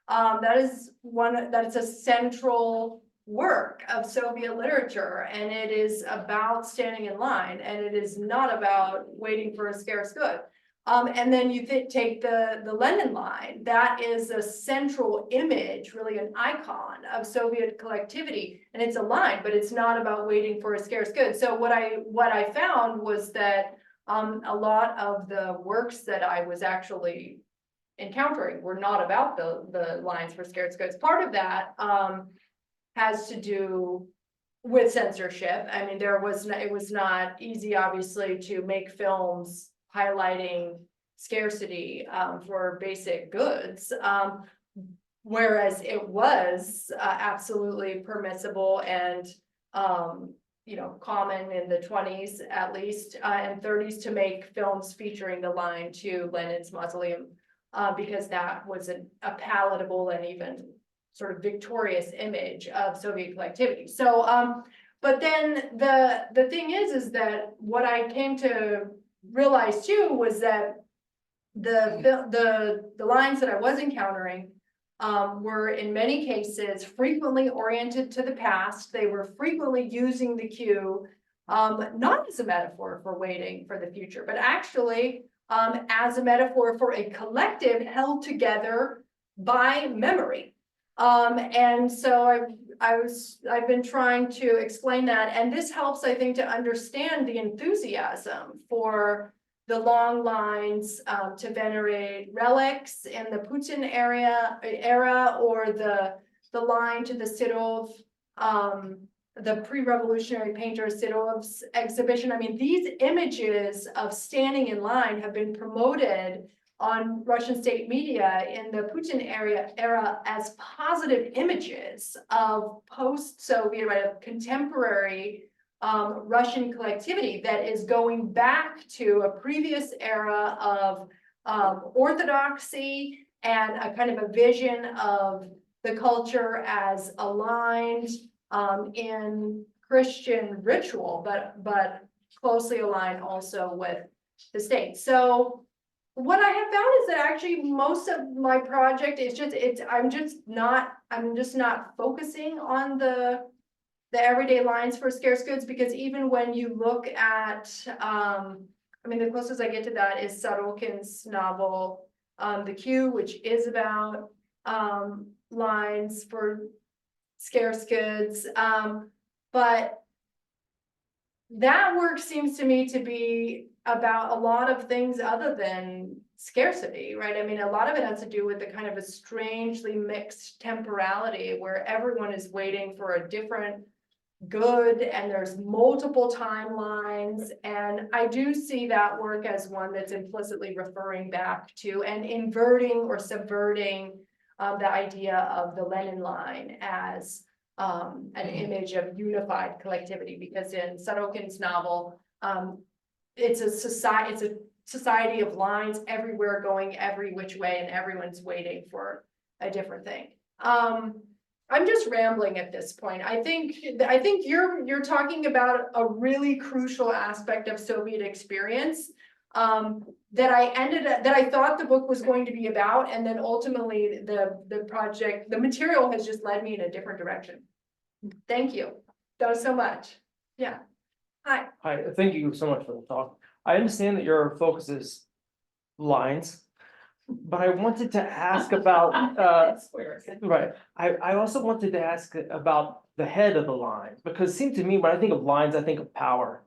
That is a central work of Soviet literature, and it is about standing in line, and it is not about waiting for a scarce good. And then you take the Lenin line, that is a central image, really an icon of Soviet collectivity, and it's a line, but it's not about waiting for a scarce good. So what I found was that a lot of the works that I was actually encountering were not about the lines for scarce goods. Part of that has to do with censorship. I mean, it was not easy, obviously, to make films highlighting scarcity for basic goods, whereas it was absolutely permissible and common in the 20s at least and 30s to make films featuring the line to Lenin's mausoleum, because that was a palatable and even sort of victorious image of Soviet collectivity. So, but then the thing is that what I came to realize too was that the lines that I was encountering were in many cases frequently oriented to the past. They were frequently using the cue, not as a metaphor for waiting for the future, but actually as a metaphor for a collective held together by memory. And so I've been trying to explain that, and this helps, I think, to understand the enthusiasm for the long lines to venerate relics in the Putin era, or the line to the Sidov, the pre-revolutionary painter Sidov's exhibition. I mean, these images of standing in line have been promoted on Russian state media in the Putin era as positive images of post-Soviet, right, of contemporary Russian collectivity that is going back to a previous era of orthodoxy and a kind of a vision of the culture as aligned in Christian ritual, but closely aligned also with the state. So what I have found is that actually most of my project is I'm just not focusing on the everyday lines for scarce goods, because even when you look at I mean, the closest I get to that is Sorokin's novel The Queue, which is about lines for scarce goods, but that work seems to me to be about a lot of things other than scarcity, right? I mean, a lot of it has to do with the kind of a strangely mixed temporality where everyone is waiting for a different good and there's multiple timelines. And I do see that work as one that's implicitly referring back to and inverting or subverting the idea of the Lenin line as an image of unified collectivity, because in Sorokin's novel, it's a society of lines everywhere going every which way, and everyone's waiting for a different thing. I'm just rambling at this point. I think you're talking about a really crucial aspect of Soviet experience that I thought the book was going to be about, and then ultimately the material has just led me in a different direction. Thank you. That was so much. Yeah. Hi. Hi, thank you so much for the talk. I understand that your focus is lines, but I wanted to ask about, right, I also wanted to ask about the head of the line, because it seemed to me when I think of lines, I think of power,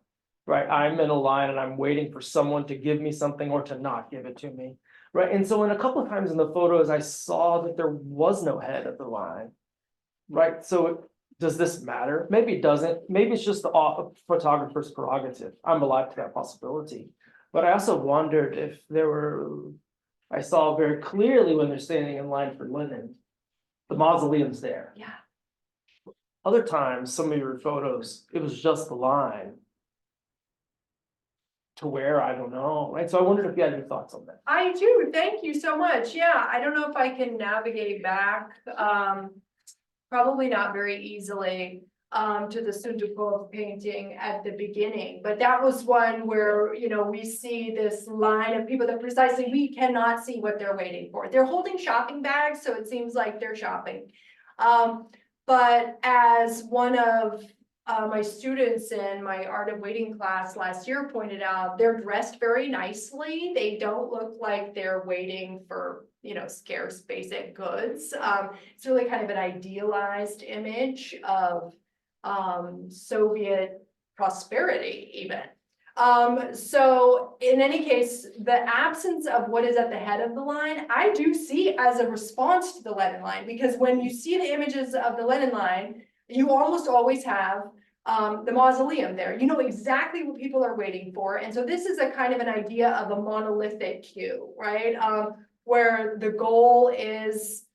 right? I'm in a line and I'm waiting for someone to give me something or to not give it to me, right? And so in a couple of times in the photos, I saw that there was no head of the line, right? So does this matter? Maybe it doesn't. Maybe it's just the photographer's prerogative. I'm alive to that possibility. But I also wondered if I saw very clearly when they're standing in line for Lenin, the mausoleum's there. Yeah. Other times, some of your photos, it was just the line. To where, I don't know, right? So I wondered if you had any thoughts on that. I do. Thank you so much. Yeah, I don't know if I can navigate back. Probably not very easily. to the Sundukov painting at the beginning. But that was one where, you know, we see this line of people that precisely, we cannot see what they're waiting for. They're holding shopping bags, so it seems like they're shopping. But as one of my students in my Art of Waiting class last year pointed out, they're dressed very nicely. They don't look like they're waiting for, you know, scarce basic goods. It's really kind of an idealized image of Soviet prosperity even. So in any case, the absence of what is at the head of the line, I do see as a response to the Lenin line, because when you see the images of the Lenin line, you almost always have the mausoleum there. You know exactly what people are waiting for. And so this is a kind of an idea of a monolithic queue, right? Where the goal is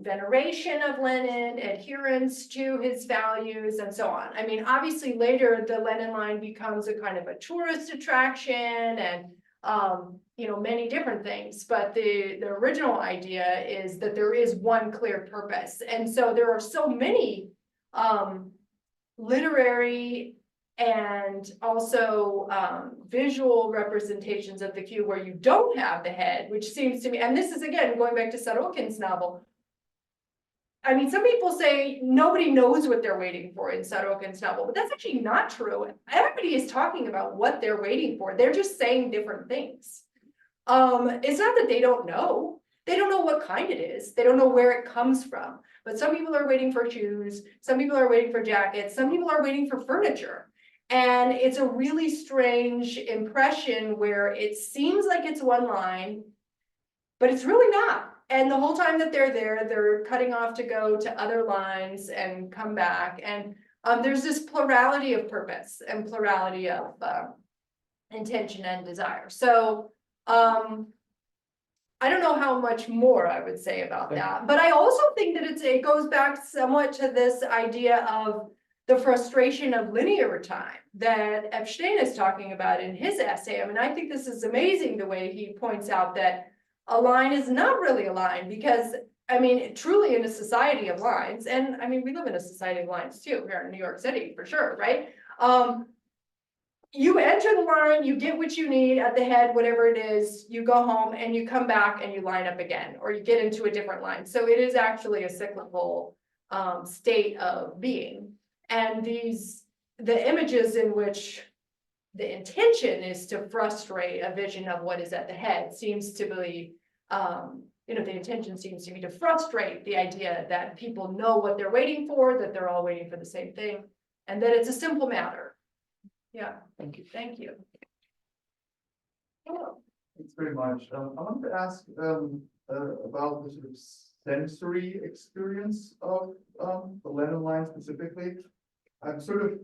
veneration of Lenin, adherence to his values, and so on. I mean, obviously later the Lenin line becomes a kind of a tourist attraction and you know, many different things, but the original idea is that there is one clear purpose. And so there are so many literary and also visual representations of the queue where you don't have the head, which seems to me, and this is again going back to Sorokin's novel. I mean, some people say nobody knows what they're waiting for in Sorokin's novel, but that's actually not true. Everybody is talking about what they're waiting for. They're just saying different things. It's not that they don't know. They don't know what kind it is. They don't know where it comes from. But some people are waiting for shoes. Some people are waiting for jackets. Some people are waiting for furniture. And it's a really strange impression where it seems like it's one line, but it's really not. And the whole time that they're there, they're cutting off to go to other lines and come back. And there's this plurality of purpose and plurality of intention and desire. So I don't know how much more I would say about that, but I also think that it goes back somewhat to this idea of the frustration of linear time that Epstein is talking about in his essay. I mean, I think this is amazing the way he points out that a line is not really a line because, I mean, truly in a society of lines, and I mean, we live in a society of lines too, here in New York City, for sure, right? You enter the line, you get what you need at the head, whatever it is, you go home and you come back and you line up again, or you get into a different line. So it is actually a cyclical state of being. And the images in which the intention is to frustrate a vision of what is at the head seems to be, you know, the intention seems to be to frustrate the idea that people know what they're waiting for, that they're all waiting for the same thing, and that it's a simple matter. Yeah, Thank you. thank you. Oh, Thanks very much. I wanted to ask about the sort of sensory experience of the Lenin line specifically. I've sort of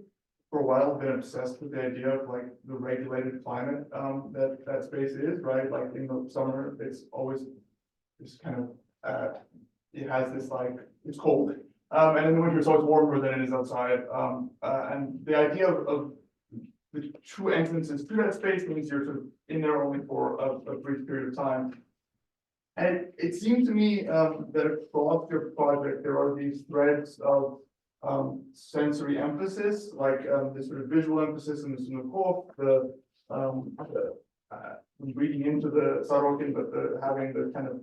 for a while been obsessed with the idea of like the regulated climate that space is, right? Like in the summer, it's always just kind of it has this like it's cold, and in the winter it's always warmer than it is outside. And the idea of the true entrances to that space means you're sort of in there only for a brief period of time. And it seems to me that across your project there are these threads of sensory emphasis, like the sort of visual emphasis in the Sunukov, the reading into the Sorokin, but having the kind of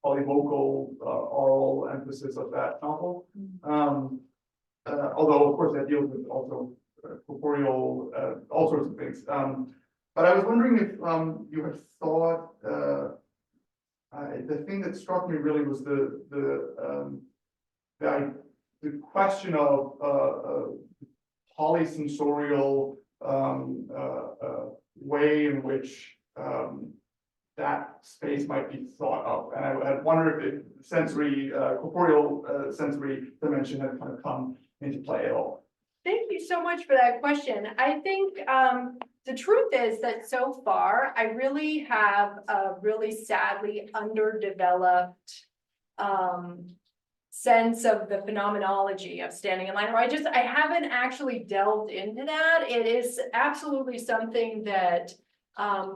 polyvocal oral emphasis of that novel. Although of course that deals with also corporeal, all sorts of things. But I was wondering if you had thought, the thing that struck me really was the question of polysensorial way in which that space might be thought of. And I wonder if the sensory, corporeal sensory dimension had kind of come into play at all. thank you so much for that question. I think the truth is that so far, I really have a really sadly underdeveloped sense of the phenomenology of standing in line, or I haven't actually delved into that. It is absolutely something that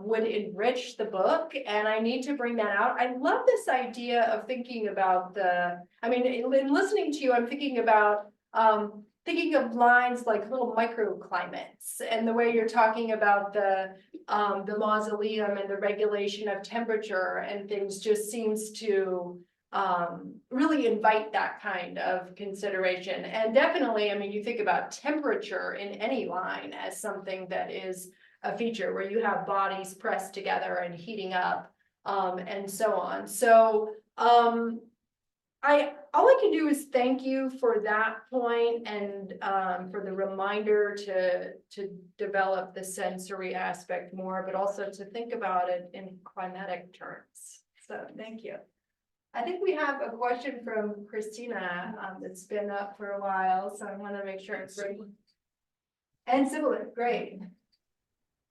would enrich the book, and I need to bring that out. I love this idea of thinking about I mean, in listening to you, I'm thinking about thinking of lines like little microclimates, and the way you're talking about the mausoleum and the regulation of temperature and things just seems to really invite that kind of consideration. And definitely, I mean, you think about temperature in any line as something that is a feature where you have bodies pressed together and heating up, and so on. So, all I can do is thank you for that point and for the reminder to develop the sensory aspect more, but also to think about it in climatic terms. So thank you. I think we have a question from Christina that's been up for a while, so I want to make sure it's ready. And Sibylle, great.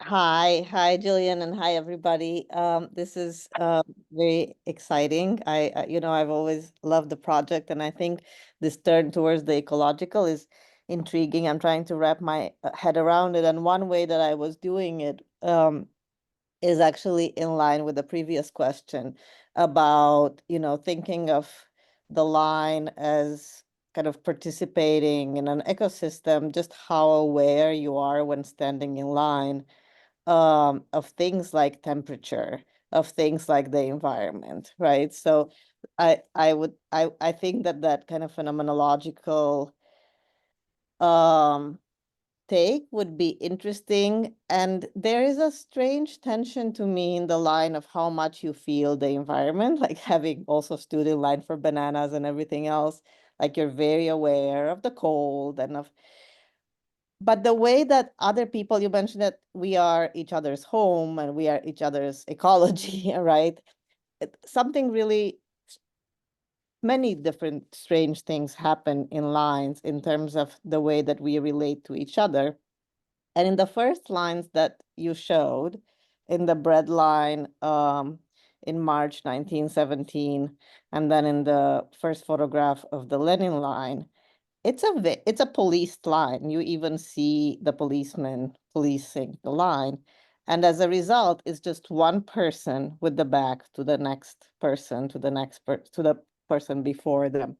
Hi, Jillian, and hi, everybody. This is very exciting. I've always loved the project, and I think this turn towards the ecological is intriguing. I'm trying to wrap my head around it, and one way that I was doing it is actually in line with the previous question about, thinking of the line as kind of participating in an ecosystem, just how aware you are when standing in line of things like temperature, of things like the environment, right? So I think that kind of phenomenological take would be interesting. And there is a strange tension to me in the line of how much you feel the environment, like having also stood in line for bananas and everything else, like you're very aware of the cold and of, but the way that other people, you mentioned that we are each other's home and we are each other's ecology, right? Something really, many different strange things happen in lines in terms of the way that we relate to each other. And in the first lines that you showed, in the bread line in March 1917, and then in the first photograph of the Lenin line, it's a policed line. You even see the policeman policing the line. And as a result, it's just one person with the back to the next person, to the person before them.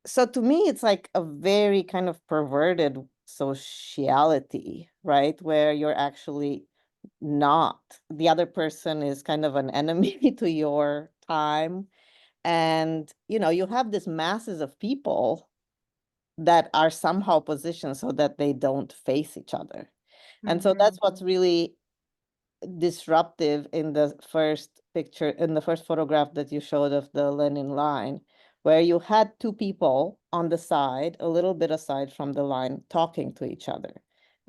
So to me, it's like a very kind of perverted sociality, right? Where you're actually not, the other person is kind of an enemy to your time. And, you have these masses of people that are somehow positioned so that they don't face each other. And so that's what's really disruptive in the first picture, in the first photograph that you showed of the Lenin line, where you had two people on the side, a little bit aside from the line, talking to each other.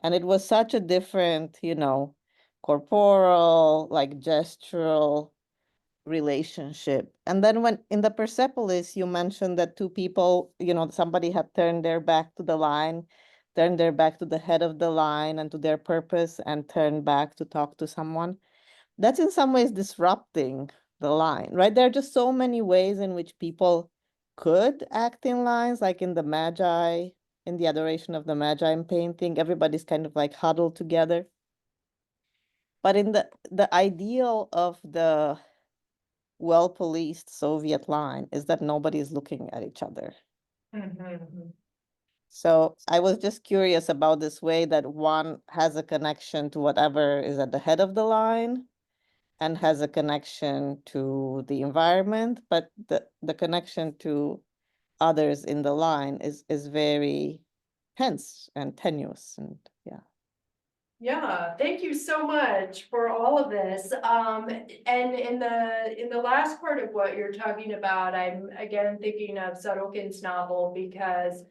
And it was such a different, corporal, like gestural relationship. And then when in the Persepolis, you mentioned that two people, somebody had turned their back to the line, turned their back to the head of the line and to their purpose, and turned back to talk to someone. That's in some ways disrupting the line, right? There are just so many ways in which people could act in lines, like in the Magi, in the Adoration of the Magi painting, everybody's kind of like huddled together. But in the ideal of the well-policed Soviet line is that nobody is looking at each other. So I was just curious about this way that one has a connection to whatever is at the head of the line and has a connection to the environment, but the connection to others in the line is very tense and tenuous, and yeah. Yeah, thank you so much for all of this. And in the last part of what you're talking about, I'm again thinking of Sorokin's novel because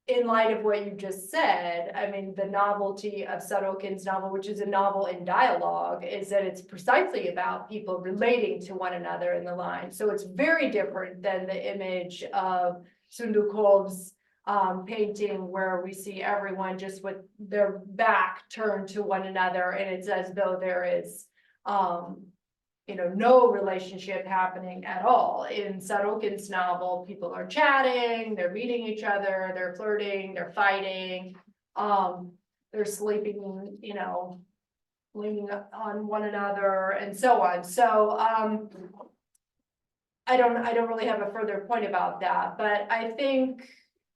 in light of what you just said, I mean, the novelty of Sorokin's novel, which is a novel in dialogue, is that it's precisely about people relating to one another in the line. So it's very different than the image of Sundukov's painting where we see everyone just with their back turned to one another, and it's as though there is no relationship happening at all. In Sorokin's novel, people are chatting, they're meeting each other, they're flirting, they're fighting, they're sleeping, leaning on one another and so on. So I don't really have a further point about that, but I think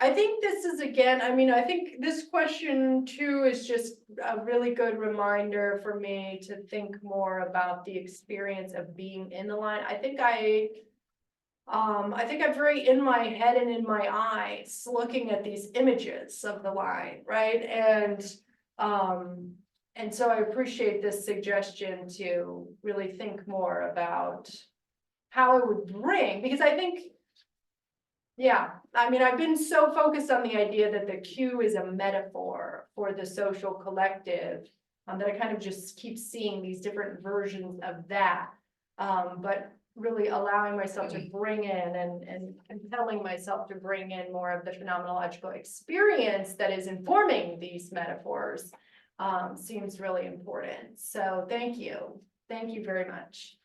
I think this is again, I mean, I think this question too is just a really good reminder for me to think more about the experience of being in the line. I think I'm very in my head and in my eyes, looking at these images of the line, right? And so I appreciate this suggestion to really think more about how I would bring, because I think, yeah, I mean, I've been so focused on the idea that the queue is a metaphor for the social collective, that I kind of just keep seeing these different versions of that. But really allowing myself to bring in and compelling myself to bring in more of the phenomenological experience that is informing these metaphors seems really important. So thank you. Thank you very much.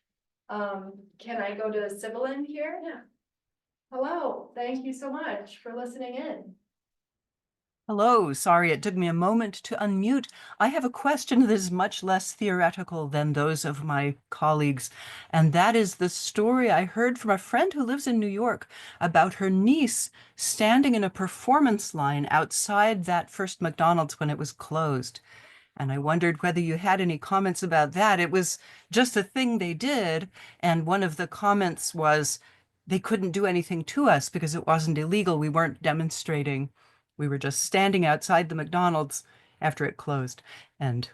Can I go to Sibyllin here? Yeah. Hello, thank you so much for listening in. Hello, sorry it took me a moment to unmute. I have a question that is much less theoretical than those of my colleagues, and that is the story I heard from a friend who lives in New York about her niece standing in a performance line outside that first McDonald's when it was closed. And I wondered whether you had any comments about that. It was just a thing they did, and one of the comments was they couldn't do anything to us because it wasn't illegal. We weren't demonstrating. We were just standing outside the McDonald's after it closed. And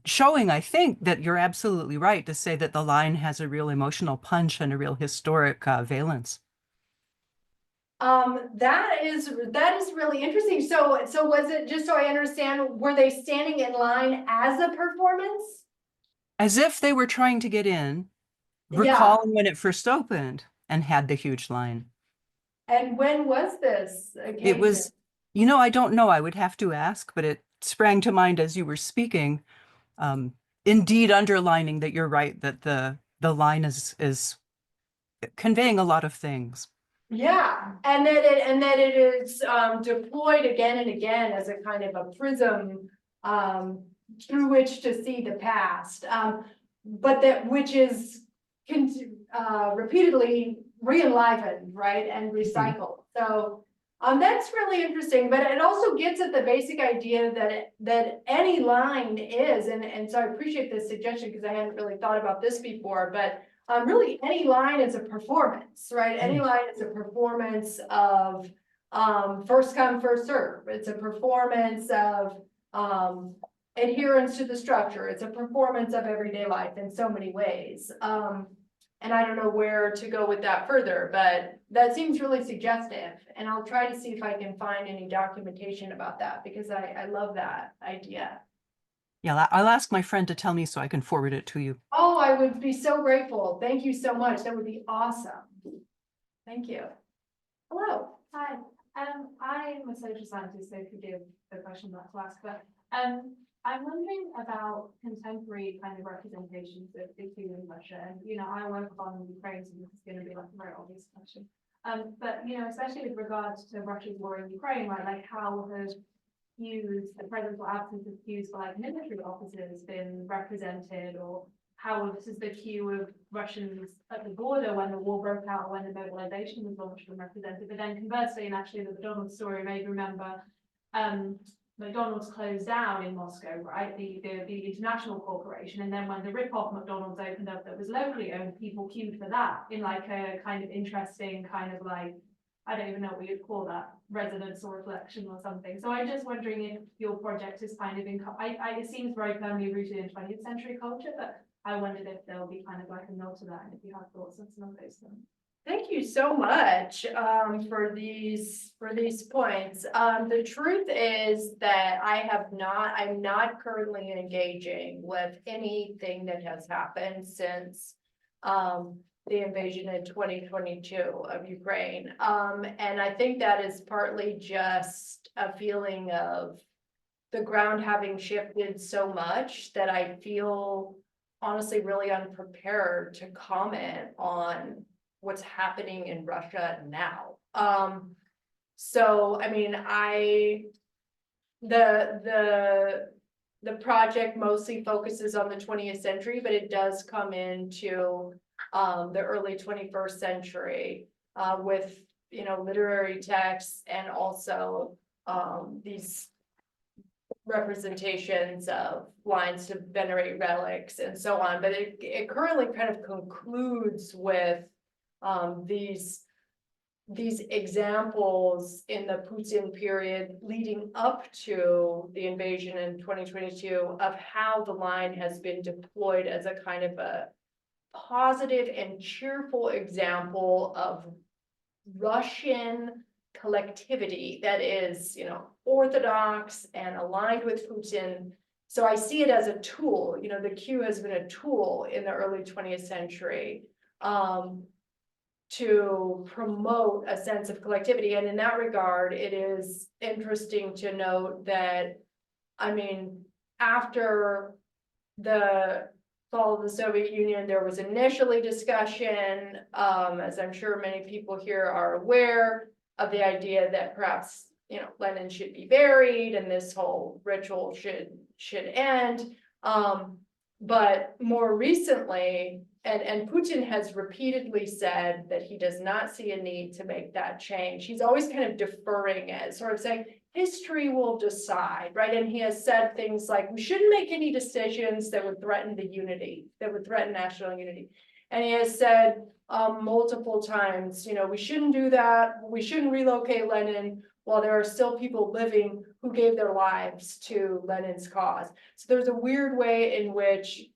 showing, I think, that you're absolutely right to say that the line has a real emotional punch and a real historic valence. That is really interesting. So was it, just so I understand, were they standing in line as a performance? As if they were trying to get in, Yeah. recalling when it first opened and had the huge line. And when was this occasion? It was, I don't know. I would have to ask, but it sprang to mind as you were speaking. Indeed, underlining that you're right, that the line is conveying a lot of things. Yeah, and that it is deployed again and again as a kind of a prism through which to see the past, but that which is repeatedly re-enlivened, right, and recycled. So that's really interesting, but it also gets at the basic idea that any line is, and so I appreciate this suggestion because I hadn't really thought about this before, but really any line is a performance, right? Any line is a performance of first come, first serve. It's a performance of adherence to the structure. It's a performance of everyday life in so many ways. And I don't know where to go with that further, but that seems really suggestive. And I'll try to see if I can find any documentation about that because I love that idea. Yeah, I'll ask my friend to tell me so I can forward it to you. Oh, I would be so grateful. Thank you so much. That would be awesome. Thank you. Hello. Hi. I'm a social scientist, so forgive the question not to ask, but I'm wondering about contemporary kind of representations of the queue in Russia. And I work on Ukraine, so this is going to be like a very obvious question. But especially with regards to Russia's war in Ukraine, right? Like how has the presence or absence of queues for like military officers been represented, or how has the queue of Russians at the border when the war broke out or when the mobilization was launched been represented? But then conversely, and actually the McDonald's story made me remember McDonald's closed down in Moscow, right? The international corporation, and then when the rip-off McDonald's opened up that was locally owned, people queued for that in like a kind of interesting kind of like, I don't even know what you'd call that, resonance or reflection or something. So I'm just wondering if your project is kind of it seems very firmly rooted in 20th century culture, but I wondered if there'll be kind of like a nod to that and if you have thoughts on some of those things. Thank you so much for these points. The truth is that I'm not currently engaging with anything that has happened since the invasion in 2022 of Ukraine. And I think that is partly just a feeling of the ground having shifted so much that I feel honestly really unprepared to comment on what's happening in Russia now. So I mean, the project mostly focuses on the 20th century, but it does come into the early 21st century with literary texts and also, these representations of lines to venerate relics and so on, but it currently kind of concludes with, these examples in the Putin period leading up to the invasion in 2022 of how the line has been deployed as a kind of a positive and cheerful example of Russian collectivity that is, orthodox and aligned with Putin. So I see it as a tool, the Q has been a tool in the early 20th century, to promote a sense of collectivity. And in that regard, it is interesting to note that, after the fall of the Soviet Union, there was initially discussion, as I'm sure many people here are aware, of the idea that perhaps, Lenin should be buried and this whole ritual should end. But more recently, and Putin has repeatedly said that he does not see a need to make that change. He's always kind of deferring it, sort of saying, history will decide, right? And he has said things like, we shouldn't make any decisions that would threaten the unity, that would threaten national unity. And he has said multiple times, we shouldn't do that. We shouldn't relocate Lenin while there are still people living who gave their lives to Lenin's cause. So there's a weird way in which,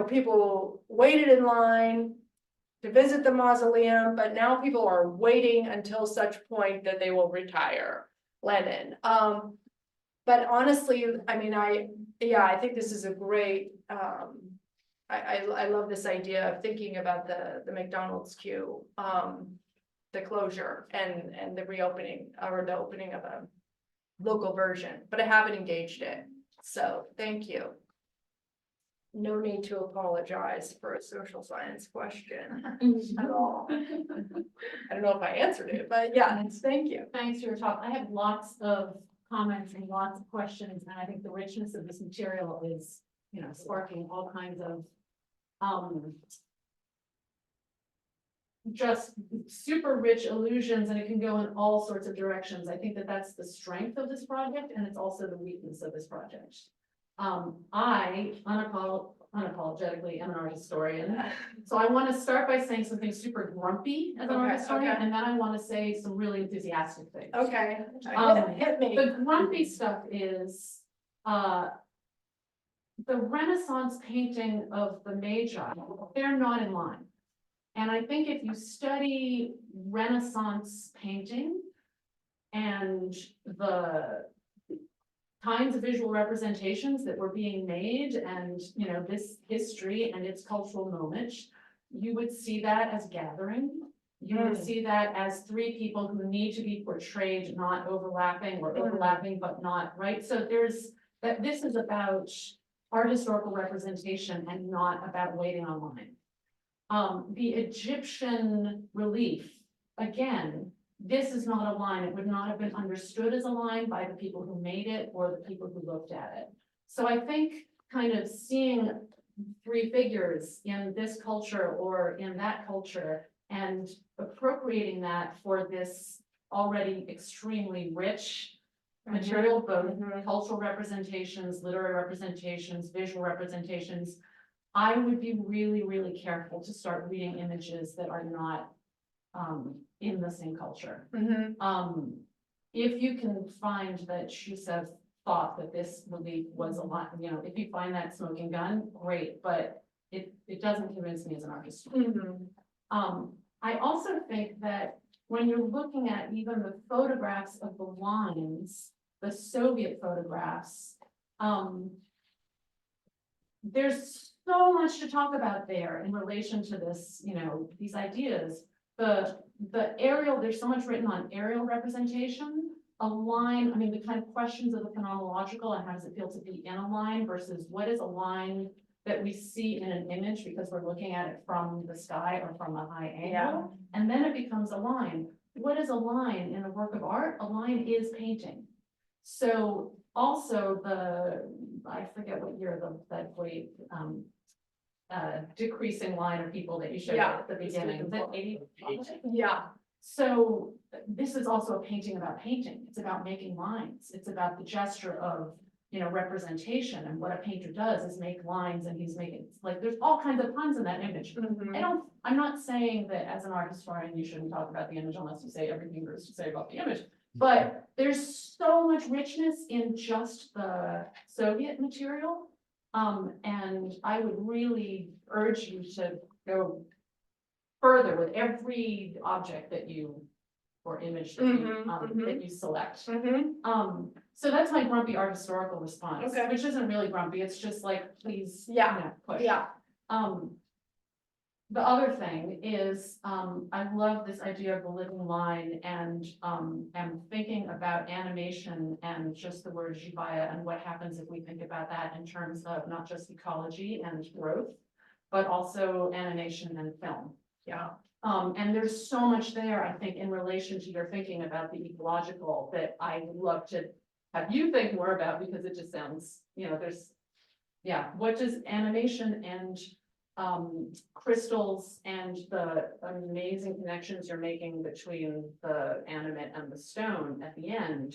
people waited in line to visit the mausoleum, but now people are waiting until such point that they will retire Lenin. But honestly, I think this is a great, I love this idea of thinking about the McDonald's queue, the closure and the reopening or the opening of a local version, but I haven't engaged it. So thank you. No need to apologize for a social science question at all. I don't know if I answered it, but yeah, thank you. Thanks for your talk. I have lots of comments and lots of questions, and I think the richness of this material is, sparking all kinds of just super rich illusions, and it can go in all sorts of directions. I think that that's the strength of this project, and it's also the weakness of this project. I unapologetically am an art historian, so I want to start by saying something super grumpy as an art historian, and then I want to say some really enthusiastic things. Okay, hit me. The grumpy stuff is the Renaissance painting of the Magi, they're not in line. And I think if you study Renaissance painting and the kinds of visual representations that were being made and, this history and its cultural moment, you would see that as gathering. You would see that as three people who need to be portrayed, not overlapping or overlapping, but not, right? So this is about art historical representation and not about waiting online. The Egyptian relief, again, this is not a line. It would not have been understood as a line by the people who made it or the people who looked at it. So I think kind of seeing three figures in this culture or in that culture and appropriating that for this already extremely rich material, both cultural representations, literary representations, visual representations, I would be really, really careful to start reading images that are not in the same culture. If you can find that Shusev thought that this relief was a lot, if you find that smoking gun, great, but it doesn't convince me as an artist. I also think that when you're looking at even the photographs of the lines, the Soviet photographs, there's so much to talk about there in relation to this, these ideas. The aerial, there's so much written on aerial representation, a line, the kind of questions of the phenomenological and how does it feel to be in a line versus what is a line that we see in an image because we're looking at it from the sky or from a high angle, and then it becomes a line. What is a line in a work of art? A line is painting. So also I forget what year that great decreasing line of people that you showed Yeah. at the beginning, the 80. Yeah, So this is also a painting about painting. It's about making lines. It's about the gesture of, representation. And what a painter does is make lines, and he's making, like, there's all kinds of puns in that image. I'm not saying that as an art historian, you shouldn't talk about the image unless you say everything there is to say about the image. But there's so much richness in just the Soviet material. And I would really urge you to go further with every object that you, or image that that you select. So that's my grumpy art historical response, Okay. which isn't really grumpy, it's just like, please, Yeah. push. yeah, The other thing is, I love this idea of the living line, and am thinking about animation and just the word jivaya and what happens if we think about that in terms of not just ecology and growth, but also animation and film. yeah. And there's so much there, I think, in relation to your thinking about the ecological that I would love to have you think more about, because it just sounds, what does animation and crystals and the amazing connections you're making between the animate and the stone at the end.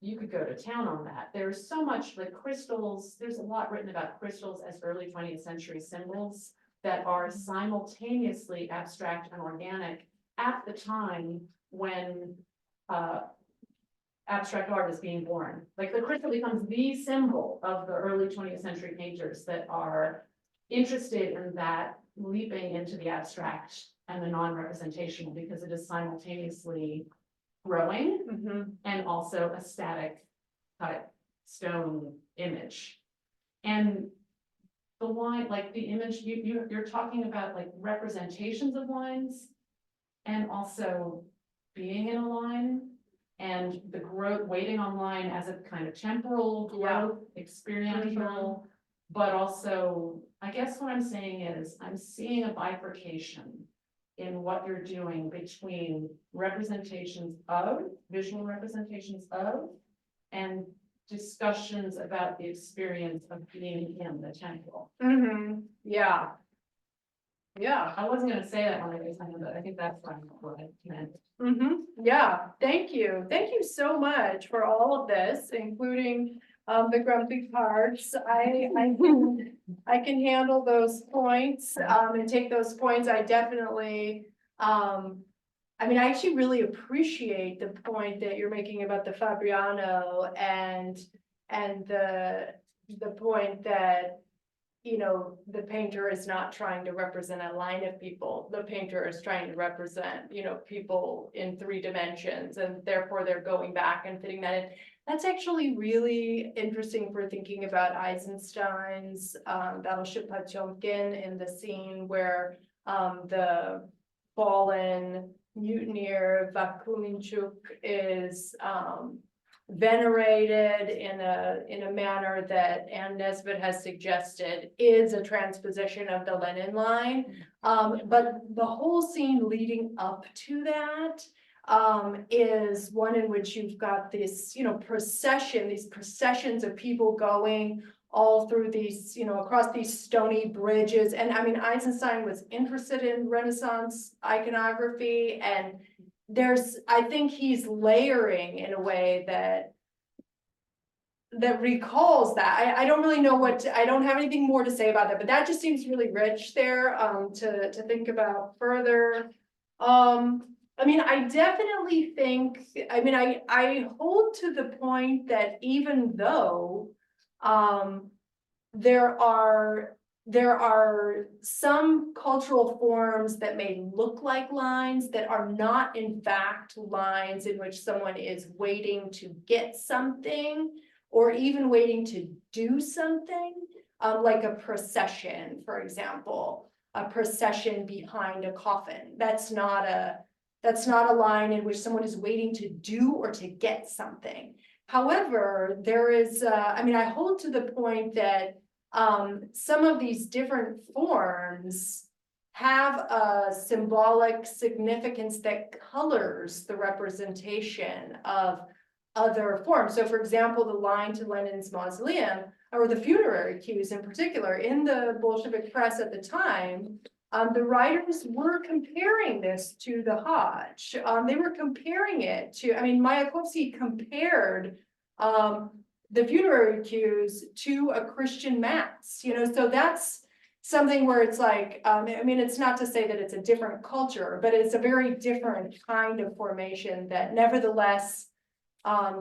You could go to town on that. There's so much, like, crystals, there's a lot written about crystals as early 20th century symbols that are simultaneously abstract and organic at the time when abstract art is being born. Like, the crystal becomes the symbol of the early 20th century painters that are interested in that leaping into the abstract and the non-representational, because it is simultaneously growing and also a static cut stone image. And the line, like the image, you're talking about like representations of lines and also being in a line and the growth, waiting on line as a kind of temporal growth, experiential, but also, I guess what I'm saying is I'm seeing a bifurcation in what you're doing between representations of, visual representations of, and discussions about the experience of being in the temple. Yeah. Yeah. I wasn't gonna say that when I was saying, but I think that's what I meant. Yeah, thank you. Thank you so much for all of this, including the grumpy parts. I can handle those points and take those points. I definitely I actually really appreciate the point that you're making about the Fabriano and the point that, the painter is not trying to represent a line of people. The painter is trying to represent, people in 3 dimensions, and therefore they're going back and fitting that in. That's actually really interesting for thinking about Eisenstein's Battleship Potemkin in the scene where the fallen mutineer Bakuninchuk is venerated in a manner that Anne Nesbitt has suggested is a transposition of the Lenin line. But the whole scene leading up to that is one in which you've got this, these processions of people going all through these, across these stony bridges. And Eisenstein was interested in Renaissance iconography, and I think he's layering in a way that recalls that. I don't really know I don't have anything more to say about that, but that just seems really rich there to think about further. I definitely think, I hold to the point that even though there are some cultural forms that may look like lines that are not in fact lines in which someone is waiting to get something or even waiting to do something, like a procession, for example, a procession behind a coffin. That's not a line in which someone is waiting to do or to get something. However, there is, I hold to the point that some of these different forms have a symbolic significance that colors the representation of other forms. So for example, the line to Lenin's mausoleum, or the funerary cues in particular, in the Bolshevik press at the time, the writers were comparing this to the Hajj. They were comparing it to, I mean, Mayakovsky compared the funerary cues to a Christian mass, you know, so that's something where it's like, I mean, it's not to say that it's a different culture, but it's a very different kind of formation that nevertheless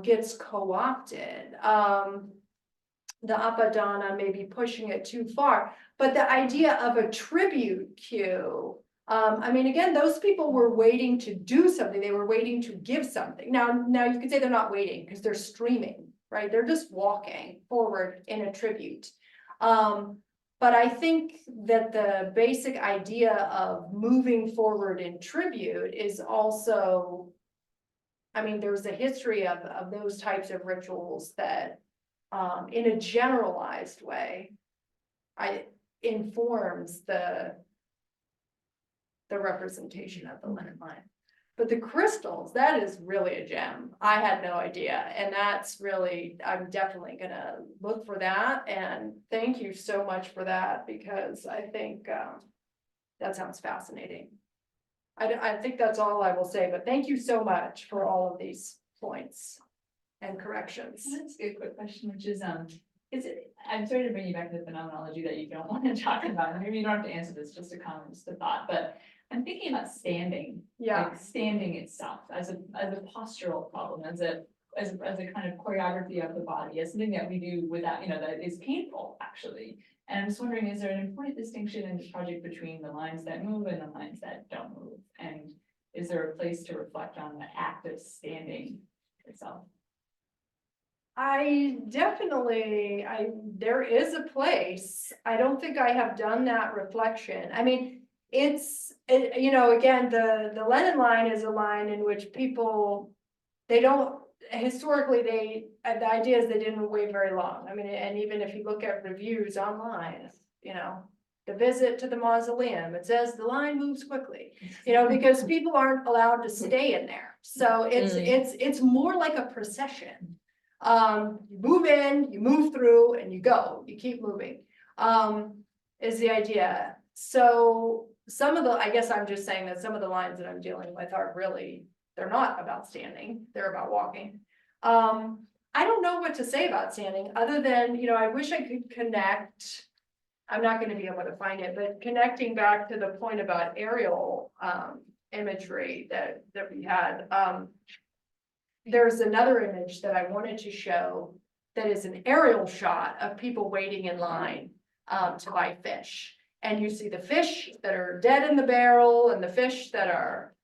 gets co-opted. The Apadana may be pushing it too far, but the idea of a tribute cue, I mean, again, those people were waiting to do something. They were waiting to give something. Now you could say they're not waiting because they're streaming, right? They're just walking forward in a tribute. But I think that the basic idea of moving forward in tribute is also, I mean, there's a history of those types of rituals that in a generalized way, informs the representation of the Lenin line. But the crystals, that is really a gem. I had no idea. And that's really, I'm definitely gonna look for that. And thank you so much for that, because I think that sounds fascinating. I think that's all I will say, but thank you so much for all of these points and corrections. That's a quick question, which is it, I'm sorry to bring you back to the phenomenology that you don't want to talk about, and maybe you don't have to answer this, just a comment, just a thought, but I'm thinking about standing. Yeah. Like standing itself as a postural problem, as a kind of choreography of the body, as something that we do without, you know, that is painful actually. And I'm just wondering, is there an important distinction in this project between the lines that move and the lines that don't move? And is there a place to reflect on the act of standing itself? There is a place. I don't think I have done that reflection. I mean, you know, again, the Lenin line is a line in which people, historically, the idea is they didn't wait very long. I mean, and even if you look at reviews online, you know, the visit to the mausoleum, it says the line moves quickly, you know, because people aren't allowed to stay in there. So it's more like a procession. You move in, you move through, and you go, you keep moving, is the idea. So I guess I'm just saying that some of the lines that I'm dealing with are really, they're not about standing, they're about walking. I don't know what to say about standing, other than, you know, I wish I could connect, I'm not gonna be able to find it, but connecting back to the point about aerial imagery that we had, there's another image that I wanted to show that is an aerial shot of people waiting in line to buy fish. And you see the fish that are dead in the barrel and the fish that are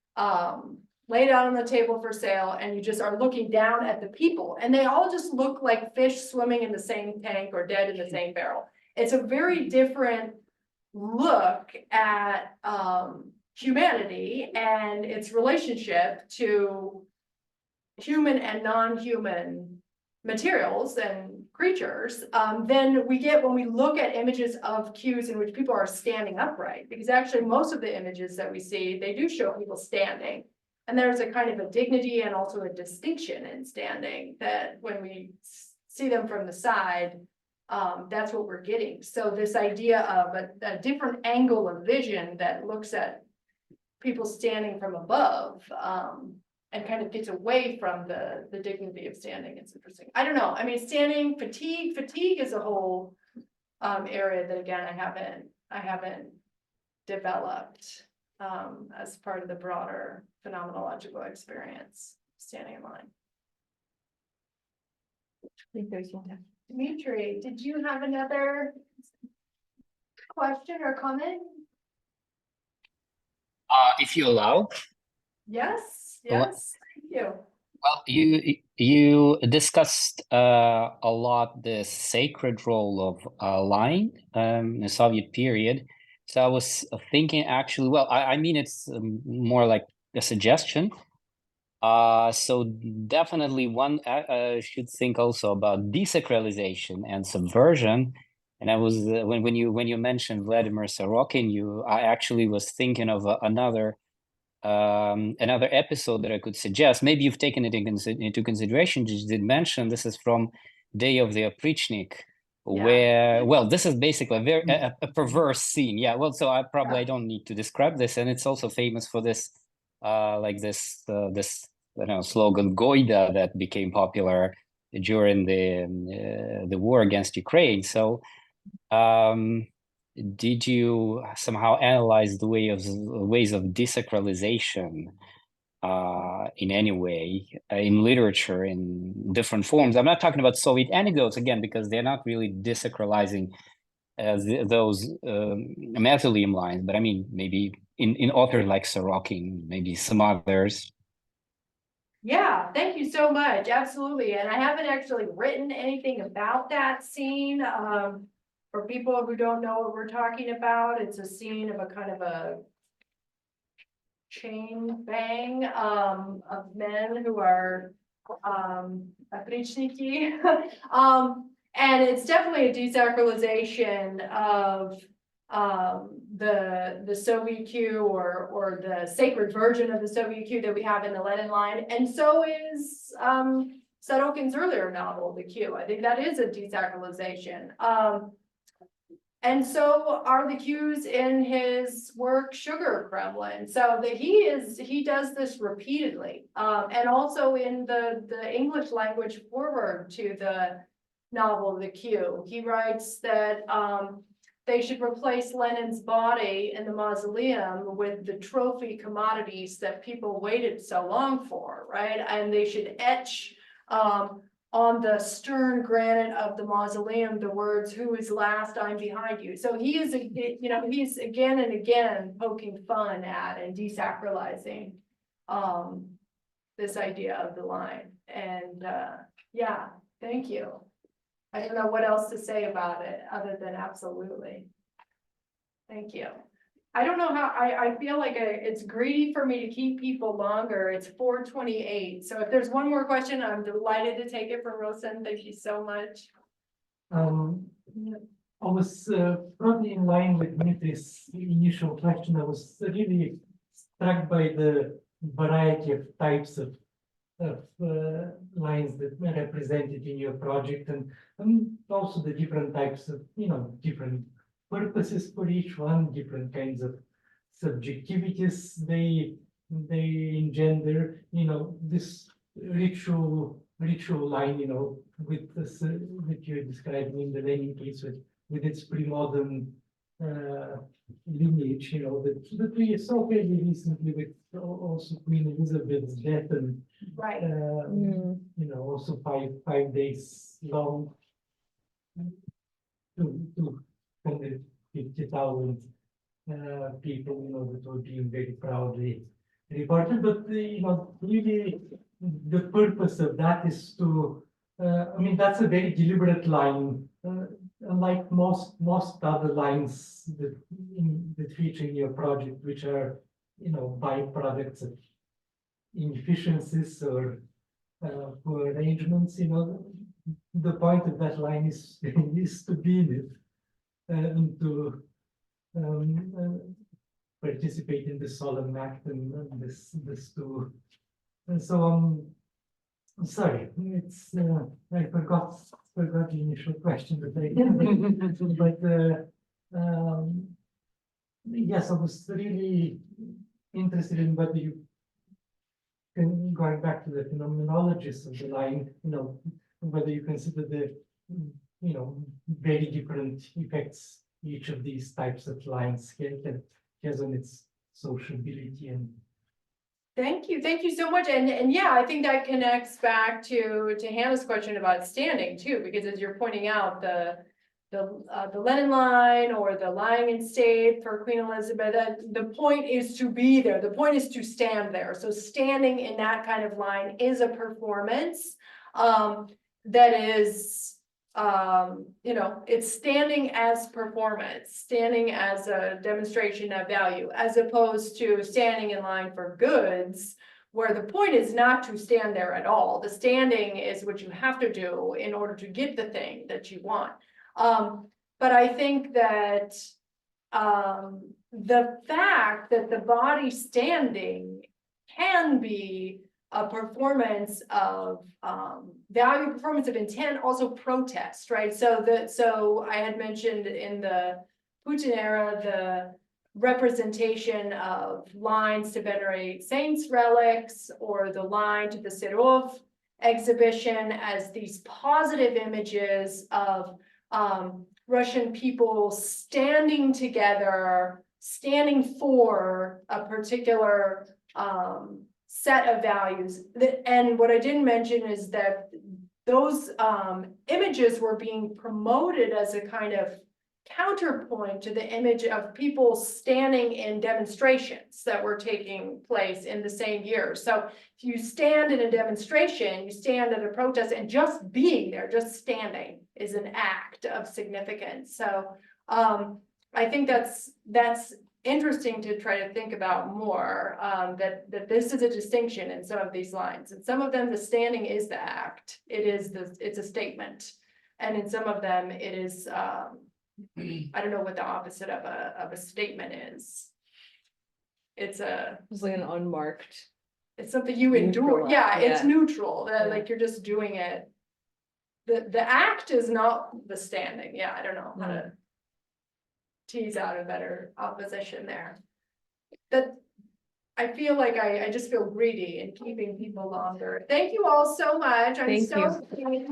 laid out on the table for sale, and you just are looking down at the people, and they all just look like fish swimming in the same tank or dead in the same barrel. It's a very different look at humanity and its relationship to human and non-human materials and creatures, then we get when we look at images of cues in which people are standing upright, because actually most of the images that we see, they do show people standing. And there's a kind of a dignity and also a distinction in standing that when we see them from the side, that's what we're getting. So this idea of a different angle of vision that looks at people standing from above, and kind of gets away from the dignity of standing. It's interesting. I don't know. I mean, standing fatigue is a whole area that again I haven't developed as part of the broader phenomenological experience, standing in line. I think there's one. Dimitri, did you have another question or comment? If you allow. Yes, Well, thank you. Well, you discussed a lot the sacred role of line in the Soviet period. So I was thinking actually, well, I mean, it's more like a suggestion. So definitely one should think also about desacralization and subversion. And I was when you mentioned Vladimir Sorokin, I actually was thinking of another episode that I could suggest. Maybe you've taken it into consideration. Just did mention this is from Day of the Oprichnik, where, well, this is basically a very a perverse scene. Yeah, well, so I don't need to describe this, and it's also famous for this, this I don't know, slogan "Goida" that became popular during the war against Ukraine. So, did you somehow analyze the ways of desacralization in any way in literature in different forms? I'm not talking about Soviet anecdotes again, because they're not really desacralizing those mausoleum lines, but I mean maybe in authors like Sorokin, maybe some others. Yeah, thank you so much. Absolutely. And I haven't actually written anything about that scene. For people who don't know what we're talking about, it's a scene of a kind of a chain bang of men who are опричники. And it's definitely a desacralization of the Soviet Q or the sacred version of the Soviet Q that we have in the Lenin line. And so is Sorokin's earlier novel, The Q. I think that is a desacralization. And so are the Qs in his work Sugar Kremlin. So that he does this repeatedly. And also in the English language foreword to the novel The Q, he writes that they should replace Lenin's body in the mausoleum with the trophy commodities that people waited so long for, right? And they should etch on the stern granite of the mausoleum the words, "Who is last? I'm behind you." So he is, he's again and again poking fun at and desacralizing this idea of the line. And yeah, thank you. I don't know what else to say about it other than absolutely. Thank you. I don't know how, I feel like it's greedy for me to keep people longer. It's 4:28. So if there's one more question, I'm delighted to take it from Rosen. Thank you so much. I was probably in line with Dmitri's initial question. I was really struck by the variety of types of lines that were represented in your project, and also the different types of, different purposes for each one, different kinds of subjectivities they engender. This ritual line, with this that you're describing in the Lenin case, with its pre-modern lineage, that we saw fairly recently with also Queen Elizabeth's death, and Right. Also 5 days long, 250,000 people, that were being very proudly reported. But really, the purpose of that is to, that's a very deliberate line. Unlike most other lines that feature in your project, which are, byproducts of inefficiencies or poor arrangements, the point of that line is to be in it and to participate in the solemn act and this too. And so I'm sorry, it's I forgot the initial question, but yes, I was really interested in whether you can, going back to the phenomenologies of the line, whether you consider the very different effects each of these types of lines has on its sociability. And Thank you so much. And yeah, I think that connects back to Hannah's question about standing too, because as you're pointing out, the Lenin line or the lying in state for Queen Elizabeth, the point is to be there. The point is to stand there. So standing in that kind of line is a performance that is, it's standing as performance, standing as a demonstration of value, as opposed to standing in line for goods, where the point is not to stand there at all. The standing is what you have to do in order to get the thing that you want. But I think that the fact that the body standing can be a performance of, value, performance of intent, also protest, right? So I had mentioned in the Putin era, the representation of lines to venerate saints' relics, or the line to the Serov exhibition as these positive images of Russian people standing together, standing for a particular set of values. And what I didn't mention is that those images were being promoted as a kind of counterpoint to the image of people standing in demonstrations that were taking place in the same year. So if you stand in a demonstration, you stand at a protest, and just being there, just standing, is an act of significance. So I think that's interesting to try to think about more, that this is a distinction in some of these lines. And some of them, the standing is the act. It's a statement. And in some of them, it is, I don't know what the opposite of a statement is. It's like an unmarked. it's something you endure. Neutral, Yeah, it's yeah. neutral, Yeah. like you're just doing it. The act is not the standing. Yeah, I don't know how to tease out a better opposition there. That I feel like I just feel greedy in keeping people longer. Thank you all so much. I'm Thank so. It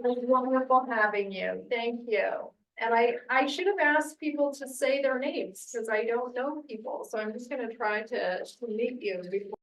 was wonderful having you. Thank you. And I should have asked people to say their names, because I don't know people, so I'm just gonna try to meet you before.